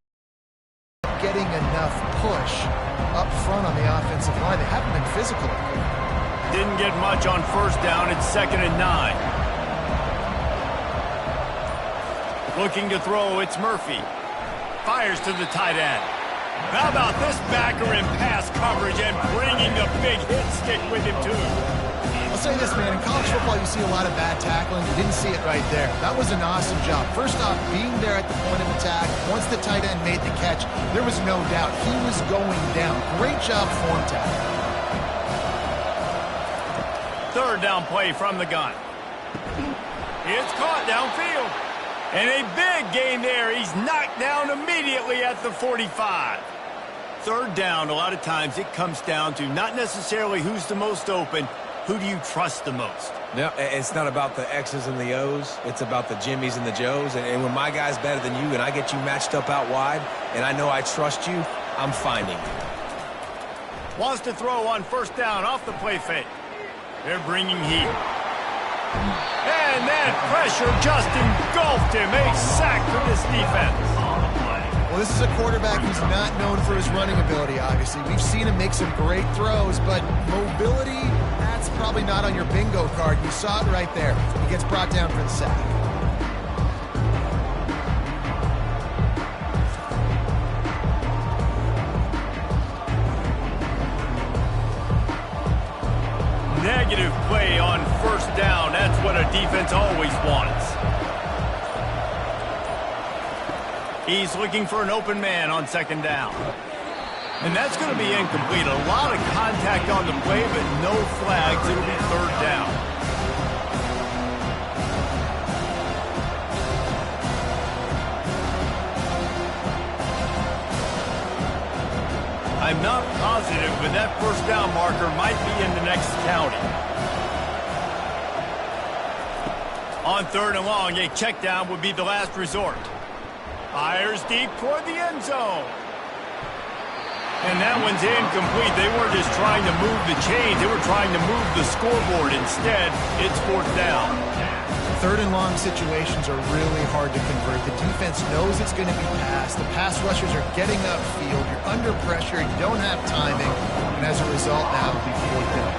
Getting enough push up front on the offensive line. They haven't been physical. Didn't get much on first down. It's 2nd and 9. Looking to throw, it's Murphy. Fires to the tight end. How about this backer in pass coverage and bringing the big hit stick with him, too? I'll say this, man. In college football, you see a lot of bad tackling. You didn't see it right there. That was an awesome job. First off, being there at the point of attack. Once the tight end made the catch, there was no doubt he was going down. Great job form tackling. 3rd down play from the gun. It's caught downfield. And a big gain there. He's knocked down immediately at the 45. 3rd down, a lot of times it comes down to not necessarily who's the most open, who do you trust the most? No, it's not about the X's and the O's. It's about the Jimmies and the Joes. And when my guy's better than you and I get you matched up out wide and I know I trust you, I'm finding you. Wants to throw on 1st down off the play fake. They're bringing heat. And that pressure just engulfed him. A sack for this defense. Well, this is a quarterback who's not known for his running ability, obviously. We've seen him make some great throws, but mobility, that's probably not on your bingo card. You saw it right there. He gets brought down for the sack. Negative play on 1st down. That's what a defense always wants. He's looking for an open man on 2nd down. And that's going to be incomplete. A lot of contact on the play, but no flags. It'll be 3rd down. I'm not positive, but that 1st down marker might be in the next county. On 3rd and long, a check down would be the last resort. Fires deep toward the end zone. And that one's incomplete. They weren't just trying to move the chains. They were trying to move the scoreboard. Instead, it's 4th down. 3rd and long situations are really hard to convert. The defense knows it's going to be passed. The pass rushers are getting upfield. You're under pressure. You don't have timing. And as a result, now it'll be 4th down.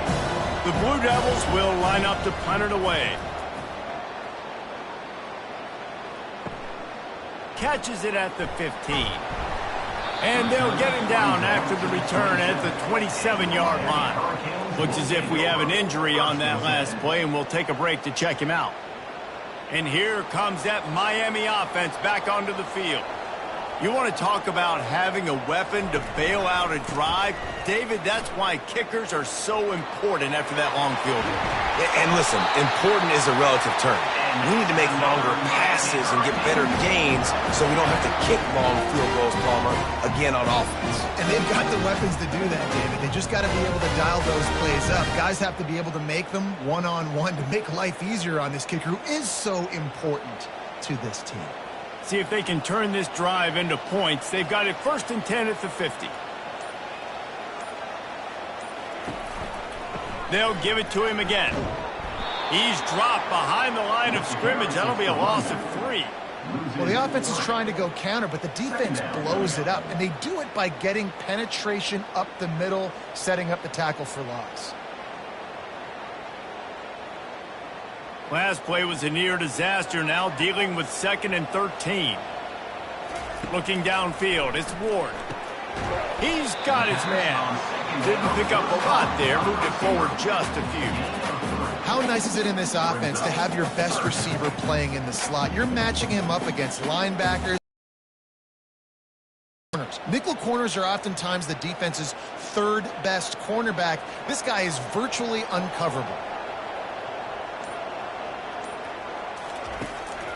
The Blue Devils will line up to punt it away. Catches it at the 15. And they'll get him down after the return at the 27-yard line. Looks as if we have an injury on that last play, and we'll take a break to check him out. And here comes that Miami offense back onto the field. You want to talk about having a weapon to bail out a drive? David, that's why kickers are so important after that long field goal. And listen, important is a relative term. We need to make longer passes and get better gains so we don't have to kick long field goals, Palmer, again on offense. And they've got the weapons to do that, David. They just got to be able to dial those plays up. Guys have to be able to make them one-on-one to make life easier on this kicker who is so important to this team. See if they can turn this drive into points. They've got it 1st and 10 at the 50. They'll give it to him again. He's dropped behind the line of scrimmage. That'll be a loss of 3. Well, the offense is trying to go counter, but the defense blows it up, and they do it by getting penetration up the middle, setting up the tackle for loss. Last play was a near disaster, now dealing with 2nd and 13. Looking downfield, it's Ward. He's got his man. Didn't pick up a lot there, moved it forward just a few. How nice is it in this offense to have your best receiver playing in the slot? You're matching him up against linebackers. Nickel corners are oftentimes the defense's 3rd best cornerback. This guy is virtually uncoverable.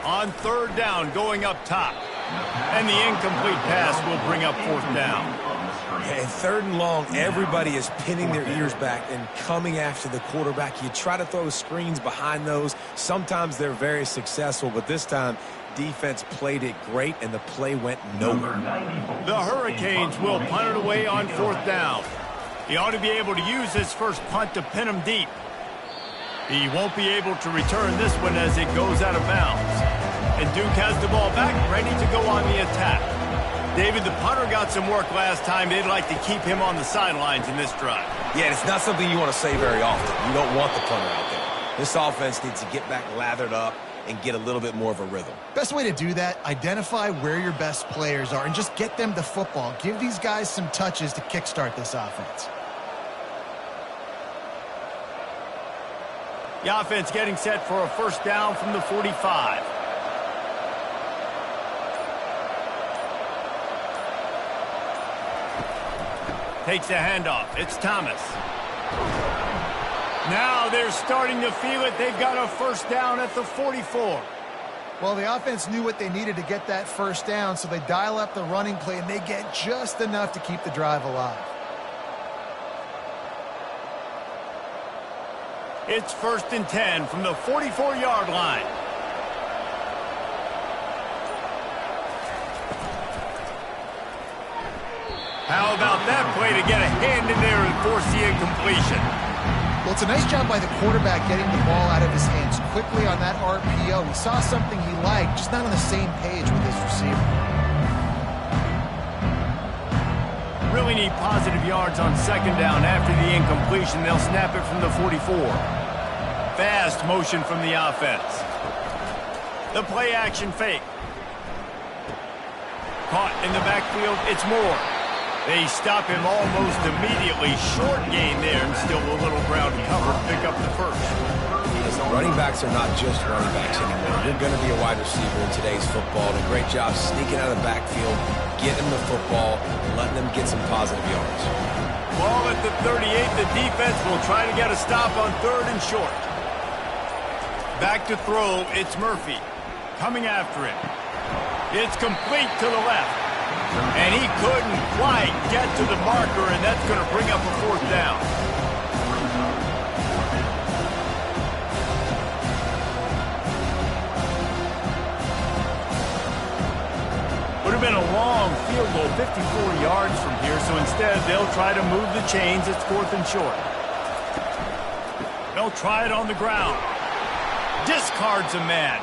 On 3rd down, going up top. And the incomplete pass will bring up 4th down. And 3rd and long, everybody is pinning their ears back and coming after the quarterback. You try to throw screens behind those. Sometimes they're very successful, but this time, defense played it great, and the play went nowhere. The Hurricanes will punt it away on 4th down. He ought to be able to use his first punt to pin him deep. He won't be able to return this one as it goes out of bounds. And Duke has the ball back, ready to go on the attack. David, the punter got some work last time. They'd like to keep him on the sidelines in this drive. Yeah, it's not something you want to say very often. You don't want the punter out there. This offense needs to get back lathered up and get a little bit more of a rhythm. Best way to do that, identify where your best players are and just get them the football. Give these guys some touches to kickstart this offense. The offense getting set for a first down from the 45. Takes a handoff. It's Thomas. Now they're starting to feel it. They've got a first down at the 44. Well, the offense knew what they needed to get that first down, so they dial up the running play, and they get just enough to keep the drive alive. It's 1st and 10 from the 44-yard line. How about that play to get a hand in there and force the incompletion? Well, it's a nice job by the quarterback getting the ball out of his hands quickly on that RPO. He saw something he liked, just not on the same page with his receiver. Really need positive yards on 2nd down. After the incompletion, they'll snap it from the 44. Fast motion from the offense. The play action fake. Caught in the backfield, it's Moore. They stop him almost immediately. Short gain there and still a little ground cover. Pick up the first. Running backs are not just running backs anymore. You're going to be a wide receiver in today's football. And a great job sneaking out of the backfield, getting the football, and letting them get some positive yards. Ball at the 38. The defense will try to get a stop on 3rd and short. Back to throw. It's Murphy. Coming after it. It's complete to the left. And he couldn't quite get to the marker, and that's going to bring up a 4th down. Would have been a long field goal, 54 yards from here, so instead they'll try to move the chains. It's 4th and short. They'll try it on the ground. Discards a man.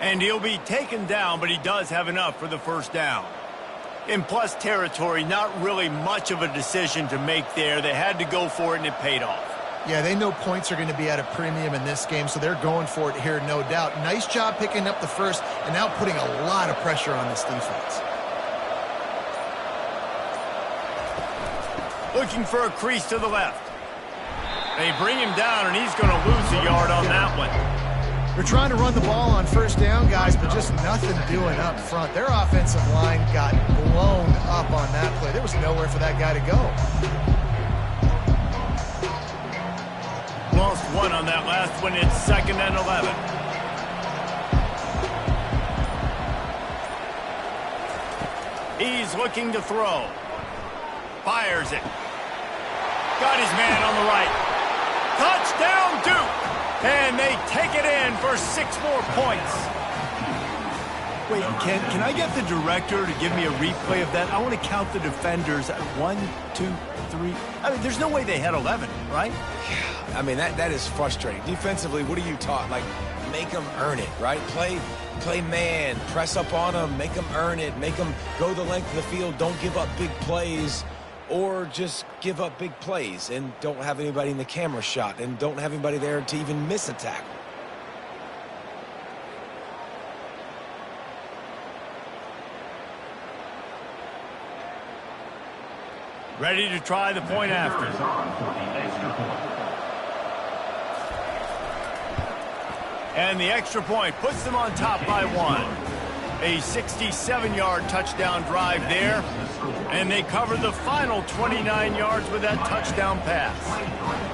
And he'll be taken down, but he does have enough for the first down. In plus territory, not really much of a decision to make there. They had to go for it, and it paid off. Yeah, they know points are going to be at a premium in this game, so they're going for it here, no doubt. Nice job picking up the first and now putting a lot of pressure on this defense. Looking for a crease to the left. They bring him down, and he's going to lose a yard on that one. They're trying to run the ball on first down, guys, but just nothing doing up front. Their offensive line got blown up on that play. There was nowhere for that guy to go. Lost one on that last one. It's 2nd and 11. He's looking to throw. Fires it. Got his man on the right. Touchdown, Duke! And they take it in for 6 more points. Wait, can I get the director to give me a replay of that? I want to count the defenders at 1, 2, 3. I mean, there's no way they had 11, right? Yeah, I mean, that is frustrating. Defensively, what are you taught? Like, make them earn it, right? Play man, press up on them, make them earn it, make them go the length of the field, don't give up big plays. Or just give up big plays and don't have anybody in the camera shot and don't have anybody there to even miss a tackle. Ready to try the point after. And the extra point puts them on top by 1. A 67-yard touchdown drive there. And they cover the final 29 yards with that touchdown pass.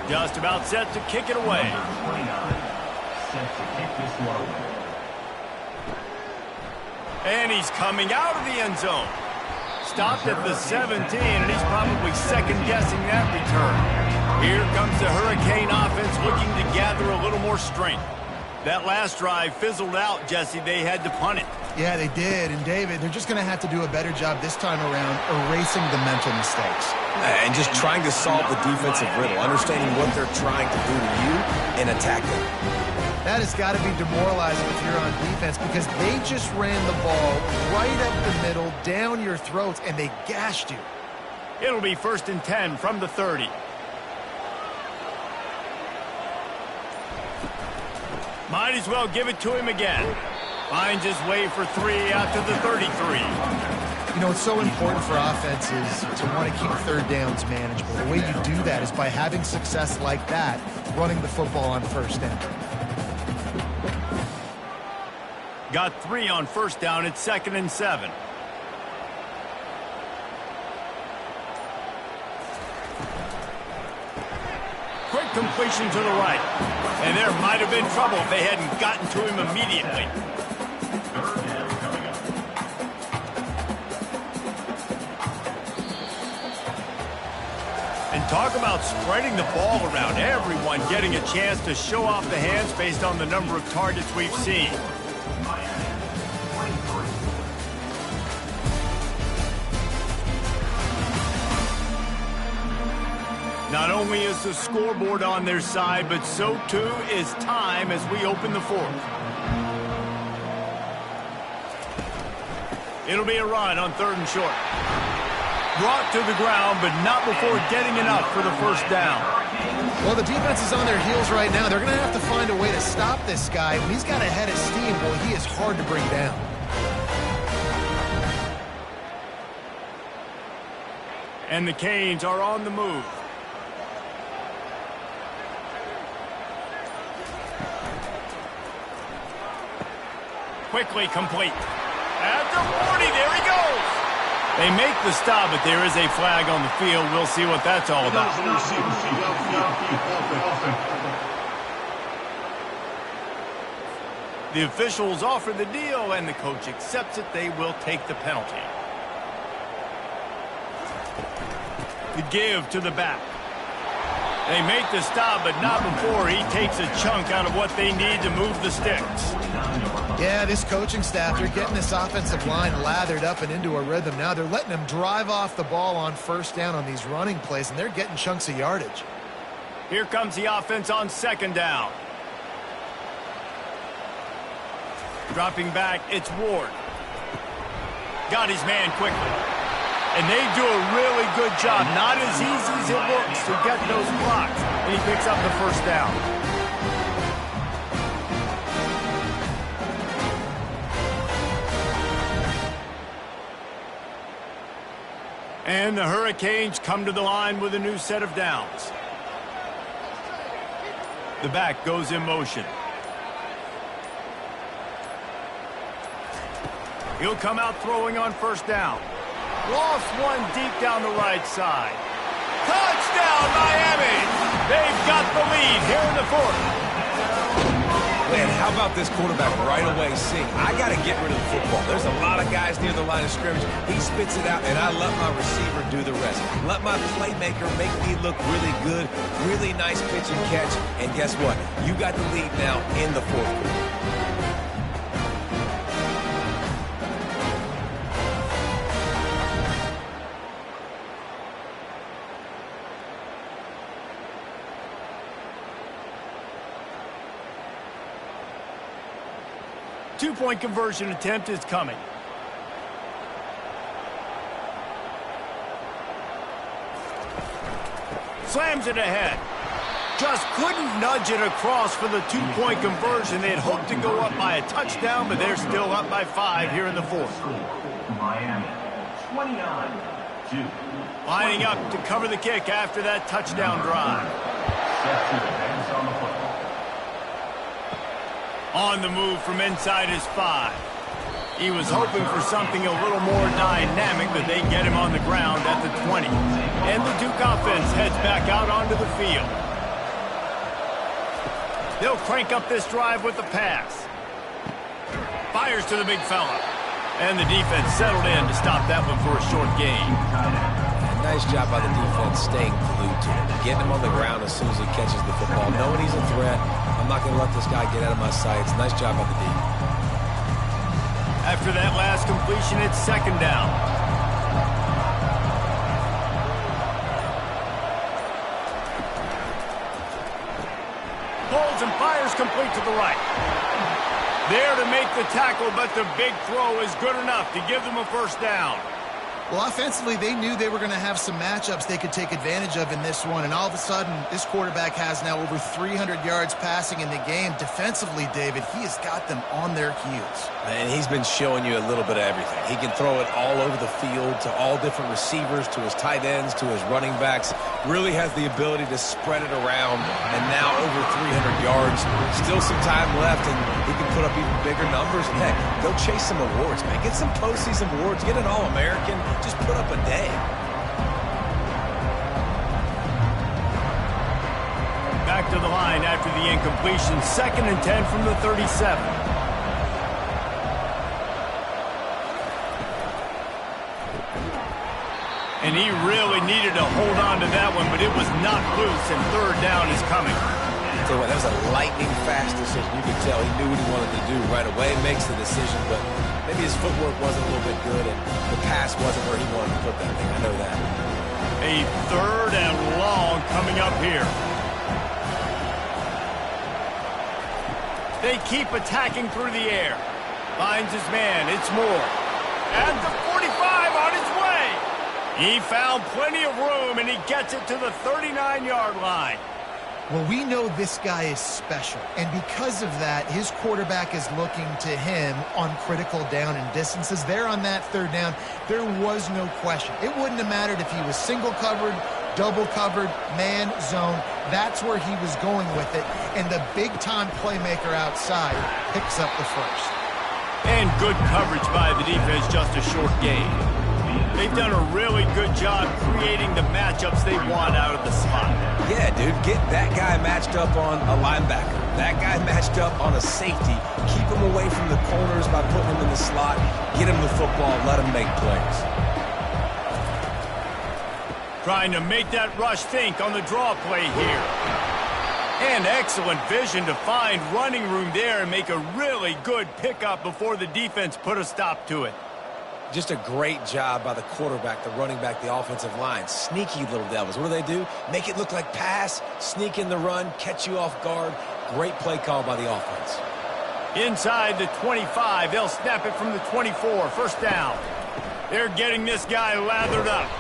Just about set to kick it away. And he's coming out of the end zone. Stopped at the 17, and he's probably second-guessing that return. Here comes the Hurricane offense looking to gather a little more strength. That last drive fizzled out, Jesse. They had to punt it. Yeah, they did. And, David, they're just going to have to do a better job this time around erasing the mental mistakes. And just trying to solve the defensive riddle, understanding what they're trying to do to you and attacking. That has got to be demoralizing if you're on defense because they just ran the ball right up the middle, down your throats, and they gashed you. It'll be 1st and 10 from the 30. Might as well give it to him again. Finds his way for 3 out to the 33. You know, it's so important for offenses to want to keep third downs manageable. The way you do that is by having success like that, running the football on first down. Got 3 on first down. It's 2nd and 7. Quick completion to the right. And there might have been trouble if they hadn't gotten to him immediately. And talk about spreading the ball around. Everyone getting a chance to show off the hands based on the number of targets we've seen. Not only is the scoreboard on their side, but so too is time as we open the 4th. It'll be a run on 3rd and short. Brought to the ground, but not before getting enough for the first down. Well, the defense is on their heels right now. They're going to have to find a way to stop this guy. When he's got a head of steam, well, he is hard to bring down. And the Canes are on the move. Quickly complete. At the 40, there he goes. They make the stop, but there is a flag on the field. We'll see what that's all about. The officials offer the deal, and the coach accepts it. They will take the penalty. The give to the back. They make the stop, but not before he takes a chunk out of what they need to move the sticks. Yeah, this coaching staff, they're getting this offensive line lathered up and into a rhythm now. They're letting them drive off the ball on first down on these running plays, and they're getting chunks of yardage. Here comes the offense on 2nd down. Dropping back, it's Ward. Got his man quickly. And they do a really good job. Not as easy as it looks to get those blocks. And he picks up the first down. And the Hurricanes come to the line with a new set of downs. The back goes in motion. He'll come out throwing on first down. Lost one deep down the right side. Touchdown, Miami! They've got the lead here in the 4th. Man, how about this quarterback right away seeing, I got to get rid of the football. There's a lot of guys near the line of scrimmage. He spits it out, and I let my receiver do the rest. Let my playmaker make me look really good, really nice pitch and catch. And guess what? You got the lead now in the 4th quarter. 2-point conversion attempt is coming. Slams it ahead. Just couldn't nudge it across for the 2-point conversion. They had hoped to go up by a touchdown, but they're still up by 5 here in the 4th. Miami, 29-2. Lining up to cover the kick after that touchdown drive. Set to advance on the football. On the move from inside his 5. He was hoping for something a little more dynamic, but they get him on the ground at the 20. And the Duke offense heads back out onto the field. They'll crank up this drive with the pass. Fires to the big fella. And the defense settled in to stop that one for a short gain. Nice job by the defense staying glued to him, getting him on the ground as soon as he catches the football, knowing he's a threat. I'm not going to let this guy get out of my sights. Nice job by the defense. After that last completion, it's second down. Pulls and fires complete to the right. There to make the tackle, but the big throw is good enough to give them a first down. Well, offensively, they knew they were going to have some matchups they could take advantage of in this one, and all of a sudden, this quarterback has now over 300 yards passing in the game. Defensively, David, he has got them on their heels. And he's been showing you a little bit of everything. He can throw it all over the field to all different receivers, to his tight ends, to his running backs. Really has the ability to spread it around, and now over 300 yards. Still some time left, and he can put up even bigger numbers. And heck, go chase some awards, man. Get some postseason awards. Get an All-American. Just put up a day. Back to the line after the incompletion. 2nd and 10 from the 37. And he really needed to hold on to that one, but it was not loose, and third down is coming. Tell you what, that was a lightning-fast decision. You could tell he knew what he wanted to do right away. Makes the decision, but maybe his footwork wasn't a little bit good, and the pass wasn't where he wanted to put that thing. I know that. A third and long coming up here. They keep attacking through the air. Finds his man. It's Moore. At the 45 on his way. He found plenty of room, and he gets it to the 39-yard line. Well, we know this guy is special, and because of that, his quarterback is looking to him on critical down and distances. There on that third down, there was no question. It wouldn't have mattered if he was single covered, double covered, man, zone. That's where he was going with it, and the big-time playmaker outside picks up the first. And good coverage by the defense, just a short gain. They've done a really good job creating the matchups they want out of the slot. Yeah, dude, get that guy matched up on a linebacker. That guy matched up on a safety. Keep him away from the corners by putting him in the slot. Get him the football, let him make plays. Trying to make that rush think on the draw play here. And excellent vision to find running room there and make a really good pickup before the defense put a stop to it. Just a great job by the quarterback, the running back, the offensive line. Sneaky little devils. What do? Make it look like pass, sneak in the run, catch you off guard. Great play call by the offense. Inside the 25, they'll snap it from the 24. First down. They're getting this guy lathered up.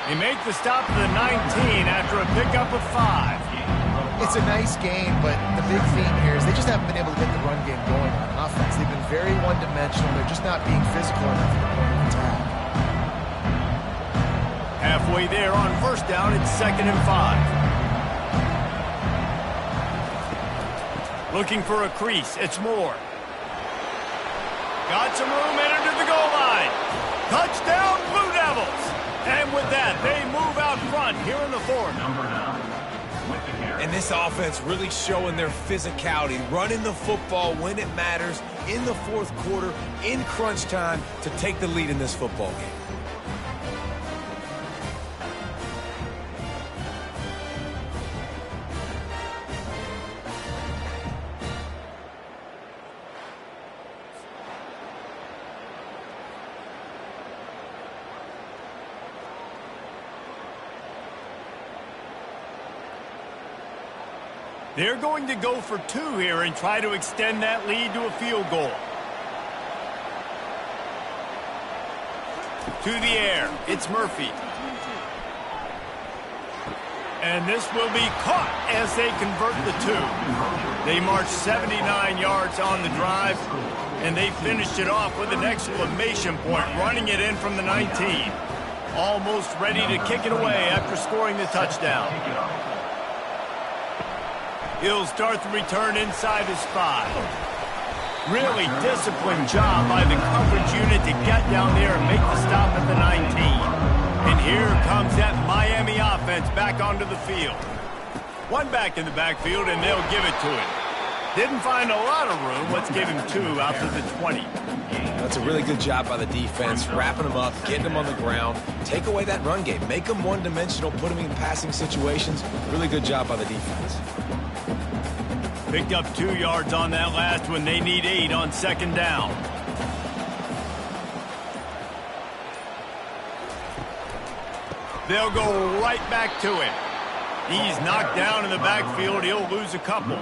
They make the stop to the 19 after a pickup of 5. It's a nice game, but the big theme here is they just haven't been able to get the run game going on offense. They've been very one-dimensional. They're just not being physical enough at the point of attack. Halfway there on first down, it's 2nd and 5. Looking for a crease. It's Moore. Got some room, entered to the goal line. Touchdown, Blue Devils! And with that, they move out front here in the 4th. Number 9. And this offense really showing their physicality, running the football when it matters, in the 4th quarter, in crunch time, to take the lead in this football game. They're going to go for 2 here and try to extend that lead to a field goal. To the air, it's Murphy. And this will be caught as they convert the 2. They marched 79 yards on the drive, and they finished it off with an exclamation point, running it in from the 19. Almost ready to kick it away after scoring the touchdown. He'll start the return inside his 5. Really disciplined job by the coverage unit to get down there and make the stop at the 19. And here comes that Miami offense back onto the field. One back in the backfield, and they'll give it to him. Didn't find a lot of room. Let's give him 2 out to the 20. That's a really good job by the defense, wrapping them up, getting them on the ground. Take away that run game. Make them one-dimensional, put them in passing situations. Really good job by the defense. Picked up 2 yards on that last one. They need 8 on 2nd down. They'll go right back to him. He's knocked down in the backfield. He'll lose a couple.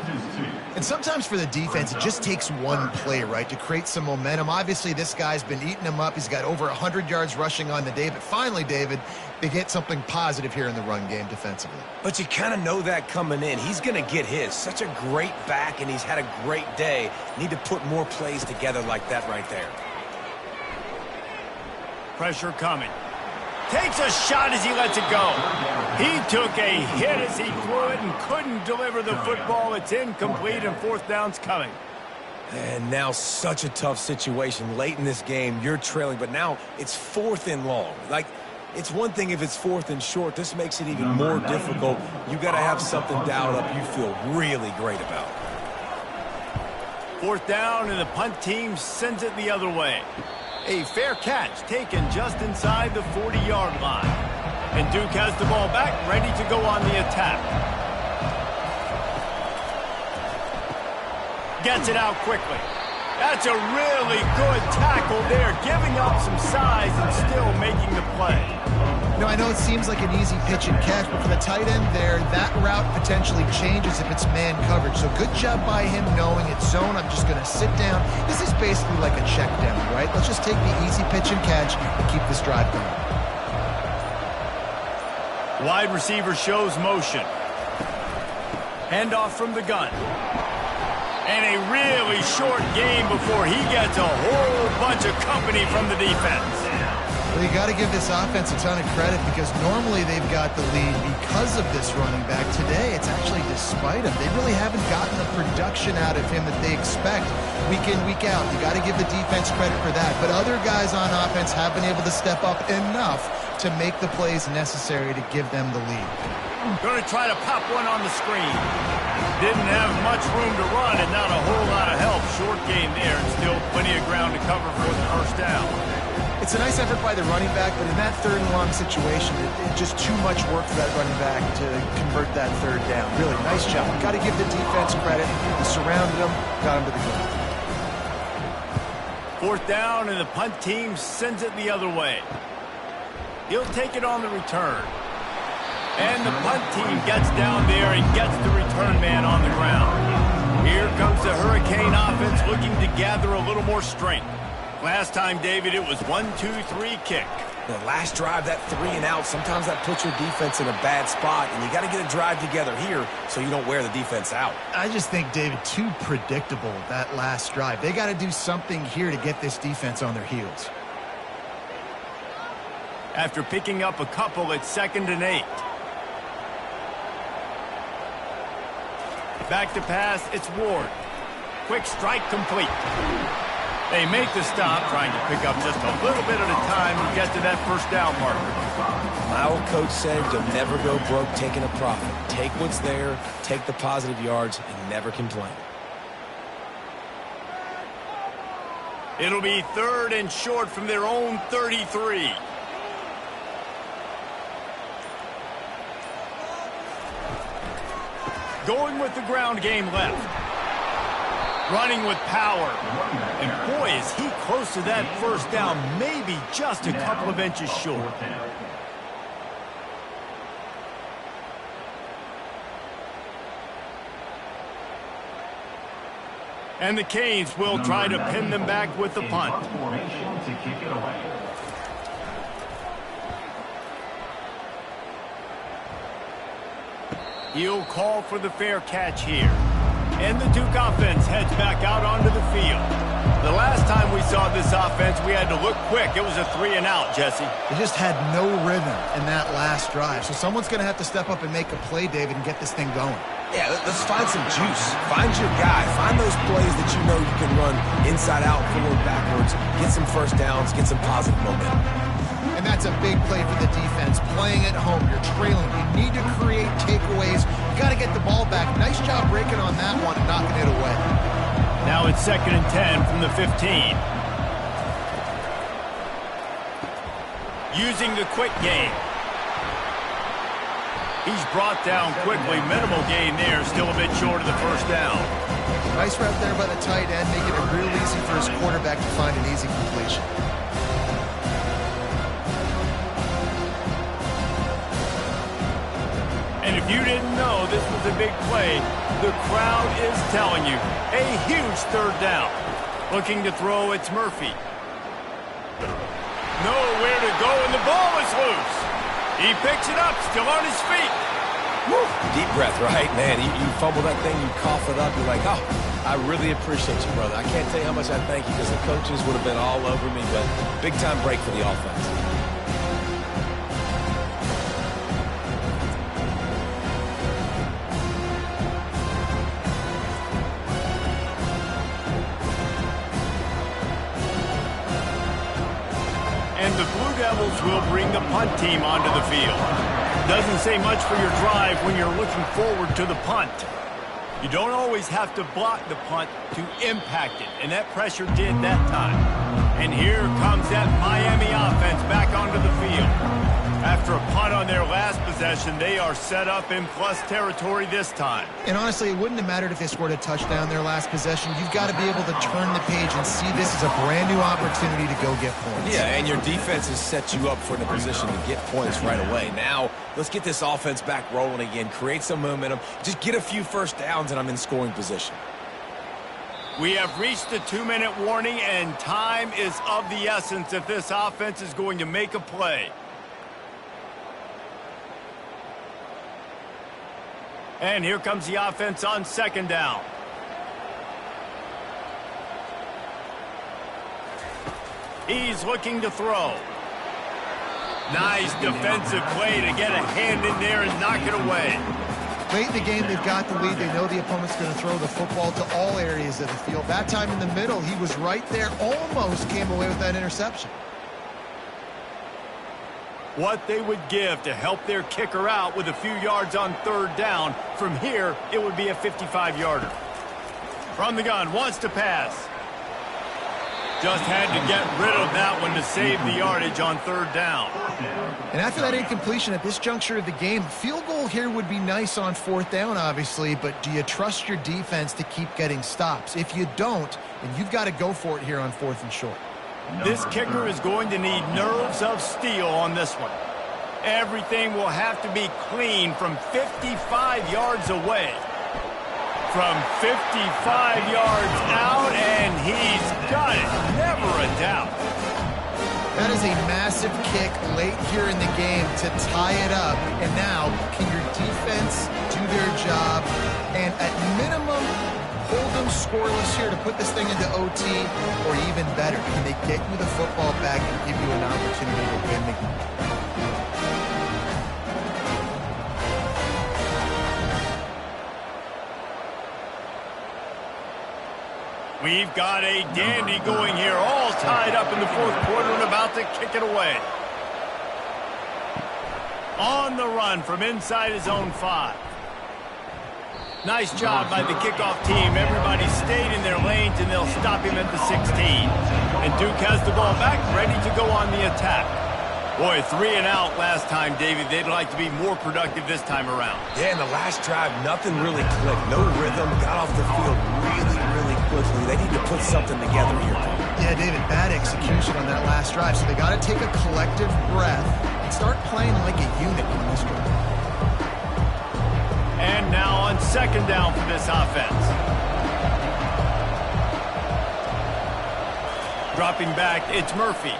And sometimes for the defense, it just takes one play, right, to create some momentum. Obviously, this guy's been eating them up. He's got over 100 yards rushing on the day. But finally, David, they get something positive here in the run game defensively. But you kind of know that coming in. He's going to get his. Such a great back, and he's had a great day. Need to put more plays together like that right there. Pressure coming. Takes a shot as he lets it go. He took a hit as he threw it and couldn't deliver the football. It's incomplete, and fourth down's coming. And now such a tough situation. Late in this game, you're trailing, but now it's 4th and long. Like, it's one thing if it's 4th and short. This makes it even more difficult. You got to have something dialed up you feel really great about. Fourth down, and the punt team sends it the other way. A fair catch taken just inside the 40-yard line. And Duke has the ball back, ready to go on the attack. Gets it out quickly. That's a really good tackle there, giving up some size and still making the play. You know, I know it seems like an easy pitch and catch, but for the tight end there, that route potentially changes if it's man coverage. So good job by him knowing it's zone. I'm just going to sit down. This is basically like a check down, right? Let's just take the easy pitch and catch and keep this drive going. Wide receiver shows motion. Handoff from the gun. And a really short game before he gets a whole bunch of company from the defense. Well, you got to give this offense a ton of credit because normally they've got the lead because of this running back. Today, it's actually despite him. They really haven't gotten the production out of him that they expect week in, week out. You got to give the defense credit for that. But other guys on offense have been able to step up enough to make the plays necessary to give them the lead. Going to try to pop one on the screen. Didn't have much room to run and not a whole lot of help. Short game there and still plenty of ground to cover for the first down. It's a nice effort by the running back, but in that 3rd and long situation, it's just too much work for that running back to convert that 3rd down. Really, nice job. Got to give the defense credit. They surrounded him, got him to the goal. Fourth down, and the punt team sends it the other way. He'll take it on the return. And the punt team gets down there and gets the return man on the ground. Here comes the Hurricane offense looking to gather a little more strength. Last time, David, it was 1-2-3 kick. The last drive, that 3 and out, sometimes that puts your defense in a bad spot, and you got to get a drive together here so you don't wear the defense out. I just think, David, too predictable, that last drive. They got to do something here to get this defense on their heels. After picking up a couple, it's 2nd and 8. Back to pass, it's Ward. Quick strike complete. They make the stop, trying to pick up just a little bit at a time and get to that first down marker. My old coach said you'll never go broke taking a profit. Take what's there, take the positive yards, and never complain. It'll be 3rd and short from their own 33. Going with the ground game left. Running with power. And boy, is he close to that first down, maybe just a couple of inches short. And the Canes will try to pin them back with the punt. He'll call for the fair catch here. And the Duke offense heads back out onto the field. The last time we saw this offense, we had to look quick. It was a 3 and out, Jesse. They just had no rhythm in that last drive. So someone's going to have to step up and make a play, David, and get this thing going. Yeah, let's find some juice. Find your guy. Find those plays that you know you can run inside out, forward, backwards. Get some first downs. Get some positive momentum. And that's a big play for the defense. Playing at home, you're trailing. You need to create takeaways. You got to get the ball back. Nice job breaking on that one and knocking it away. Now it's 2nd and 10 from the 15. Using the quick game. He's brought down quickly. Minimal gain there. Still a bit short of the first down. Nice route there by the tight end, making it real easy for his quarterback to find an easy completion. you didn't know this was a big play, the crowd is telling you. A huge third down. Looking to throw, it's Murphy. Nowhere to go, and the ball is loose. He picks it up, still on his feet. Woo. Deep breath, right? Man, you fumble that thing, you cough it up, you're like, oh, I really appreciate you, brother. I can't tell you how much I thank you because the coaches would have been all over me, but big-time break for the offense. And the Blue Devils will bring the punt team onto the field. Doesn't say much for your drive when you're looking forward to the punt. You don't always have to block the punt to impact it, and that pressure did that time. And here comes that Miami offense back onto the field. After a punt on their last possession, they are set up in plus territory this time. And honestly, it wouldn't have mattered if they scored a touchdown their last possession. You've got to be able to turn the page and see this as a brand new opportunity to go get points. Yeah, and your defense has set you up for the position to get points right away. Now, let's get this offense back rolling again, create some momentum, just get a few first downs, and I'm in scoring position. We have reached the 2-minute warning, and time is of the essence if this offense is going to make a play. And here comes the offense on second down. He's looking to throw. Nice defensive play to get a hand in there and knock it away. Late in the game, they've got the lead. They know the opponent's going to throw the football to all areas of the field. That time in the middle, he was right there, almost came away with that interception. What they would give to help their kicker out with a few yards on third down. From here, it would be a 55-yarder. From the gun, wants to pass. Just had to get rid of that one to save the yardage on third down. And after that incompletion at this juncture of the game, field goal here would be nice on fourth down, obviously, but do you trust your defense to keep getting stops? If you don't, then you've got to go for it here on fourth and short. This kicker is going to need nerves of steel on this one. Everything will have to be clean from 55 yards away. From 55 yards out, and he's got it. Never a doubt. That is a massive kick late here in the game to tie it up. And now, can your defense do their job and at minimum hold them scoreless here to put this thing into OT, or even better, can they get you the football back and give you an opportunity to win the game? We've got a dandy going here, all tied up in the fourth quarter and about to kick it away. On the run from inside his own 5. Nice job by the kickoff team. Everybody stayed in their lanes, and they'll stop him at the 16. And Duke has the ball back, ready to go on the attack. Boy, 3 and out last time, David. They'd like to be more productive this time around. Yeah, in the last drive, nothing really clicked. No rhythm, got off the field really quickly. They need to put something together here. Yeah, David, bad execution on that last drive. So they got to take a collective breath and start playing like a unit on this drive. And now on second down for this offense. Dropping back, it's Murphy.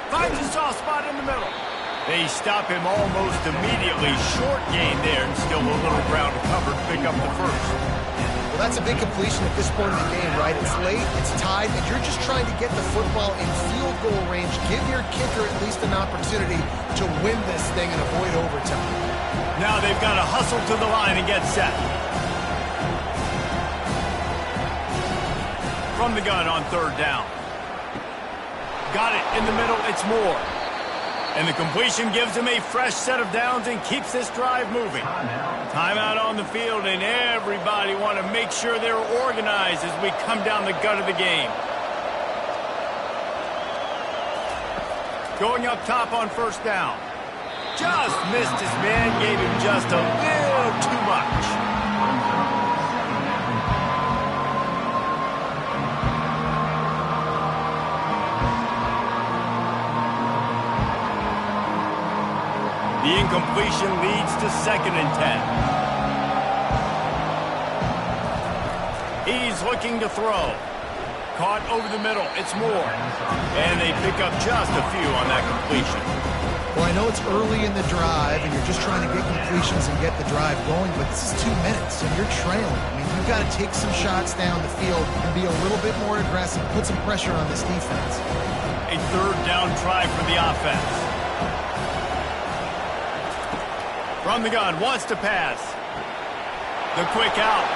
Finds a soft spot in the middle. They stop him almost immediately. Short gain there, and still a little ground to cover to pick up the first. Well, that's a big completion at this point in the game, right? It's late, it's tied, and you're just trying to get the football in field goal range. Give your kicker at least an opportunity to win this thing and avoid overtime. Now they've got to hustle to the line and get set. From the gun on third down. Got it in the middle, it's Moore. And the completion gives him a fresh set of downs and keeps this drive moving. Timeout on the field, and everybody want to make sure they're organized as we come down the gut of the game. Going up top on first down. Just missed his man, gave him just a little too much. The incompletion leads to 2nd and 10. He's looking to throw. Caught over the middle. It's Moore. And they pick up just a few on that completion. Well, I know it's early in the drive, and you're just trying to get completions and get the drive going, but this is 2 minutes, and you're trailing. I mean, you've got to take some shots down the field and be a little bit more aggressive, put some pressure on this defense. A 3rd down try for the offense. From the gun, wants to pass. The quick out.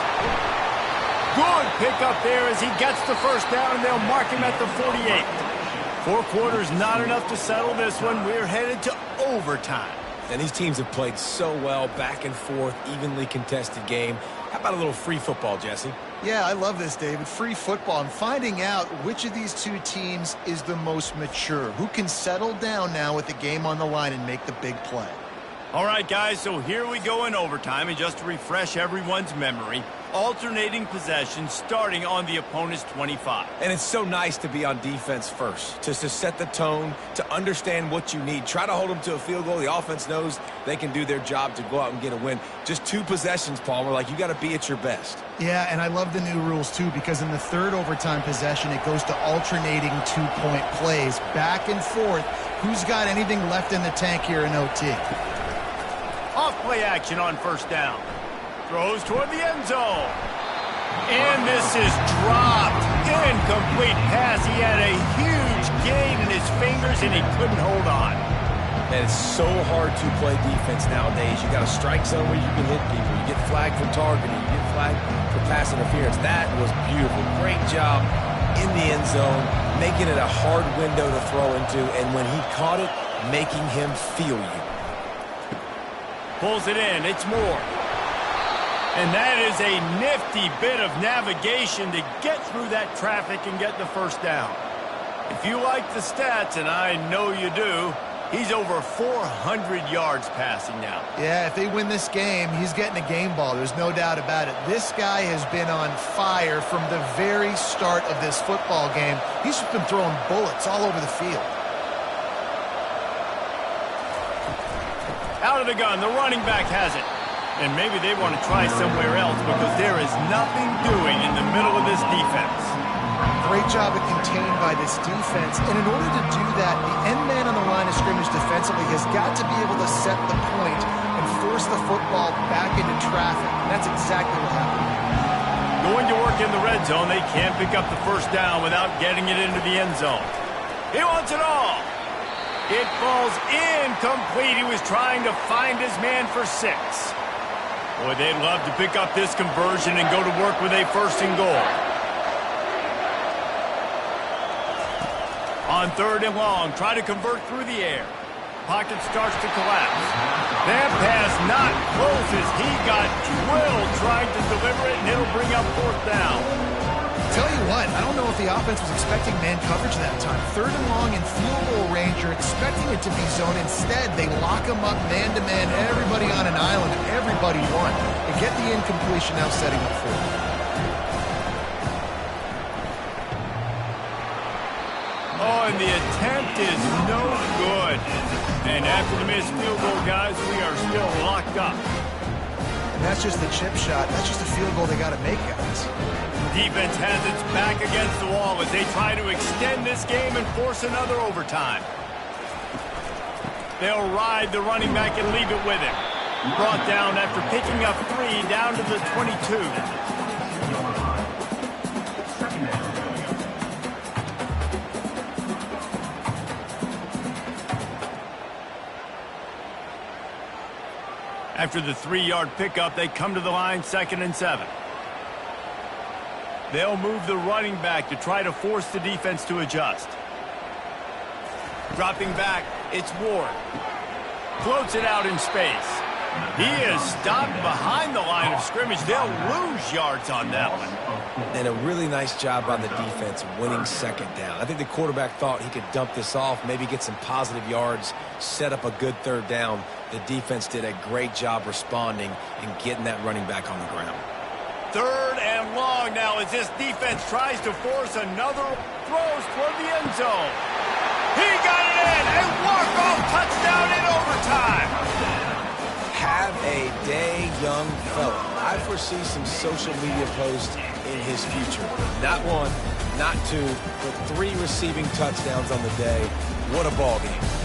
Good pickup there as he gets the 1st down, and they'll mark him at the 48. 4 quarters, not enough to settle this one. We're headed to overtime. And these teams have played so well, back and forth, evenly contested game. How about a little free football, Jesse? Yeah, I love this, David. Free football. I'm finding out which of these two teams is the most mature, who can settle down now with the game on the line and make the big play. All right, guys, so here we go in overtime, and just to refresh everyone's memory, alternating possession starting on the opponent's 25. And it's so nice to be on defense first, to set the tone, to understand what you need. Try to hold them to a field goal. The offense knows they can do their job to go out and get a win. Just 2 possessions, Palmer, like you got to be at your best. Yeah, and I love the new rules, too, because in the 3rd overtime possession, it goes to alternating 2-point plays, back and forth. Who's got anything left in the tank here in OT? Off play action on 1st down. Throws toward the end zone. And this is dropped. Incomplete pass. He had a huge gain in his fingers, and he couldn't hold on. And it's so hard to play defense nowadays. You got a strike zone where you can hit people. You get flagged for targeting. You get flagged for pass interference. That was beautiful. Great job in the end zone, making it a hard window to throw into. And when he caught it, making him feel you. Pulls it in. It's Moore. And that is a nifty bit of navigation to get through that traffic and get the 1st down. If you like the stats, and I know you do, he's over 400 yards passing now. Yeah, if they win this game, he's getting a game ball. There's no doubt about it. This guy has been on fire from the very start of this football game. He's just been throwing bullets all over the field. Out of the gun, the running back has it. And maybe they want to try somewhere else because there is nothing doing in the middle of this defense. Great job of contained by this defense. And in order to do that, the end man on the line of scrimmage defensively has got to be able to set the point and force the football back into traffic. And that's exactly what happened. Going to work in the red zone, they can't pick up the 1st down without getting it into the end zone. He wants it all. It falls incomplete. He was trying to find his man for 6. Boy, they'd love to pick up this conversion and go to work with a 1st and goal. On 3rd and long, try to convert through the air. Pocket starts to collapse. That pass not close as he got drilled trying to deliver it, and it'll bring up 4th down. Tell you what, I don't know if the offense was expecting man coverage that time. 3rd and long in field goal range, you're expecting it to be zone. Instead, they lock him up man-to-man, everybody on an island, and everybody won. They get the incompletion now setting up for it. Oh, and the attempt is no good. And after the missed field goal, guys, we are still locked up. And that's just the chip shot. That's just a field goal they got to make, guys. Defense has its back against the wall as they try to extend this game and force another overtime. They'll ride the running back and leave it with him. Brought down after picking up 3 down to the 22. After the 3-yard pickup, they come to the line 2nd and 7. They'll move the running back to try to force the defense to adjust. Dropping back, it's Ward. Floats it out in space. He is stopped behind the line of scrimmage. They'll lose yards on that one. And a really nice job by the defense winning 2nd down. I think the quarterback thought he could dump this off, maybe get some positive yards, set up a good 3rd down. The defense did a great job responding and getting that running back on the ground. 3rd and long now as this defense tries to force another throws toward the end zone. He got it in! A walk-off touchdown in overtime! young fella. I foresee some social media posts in his future. Not one, not two, but 3 receiving touchdowns on the day. What a ball game.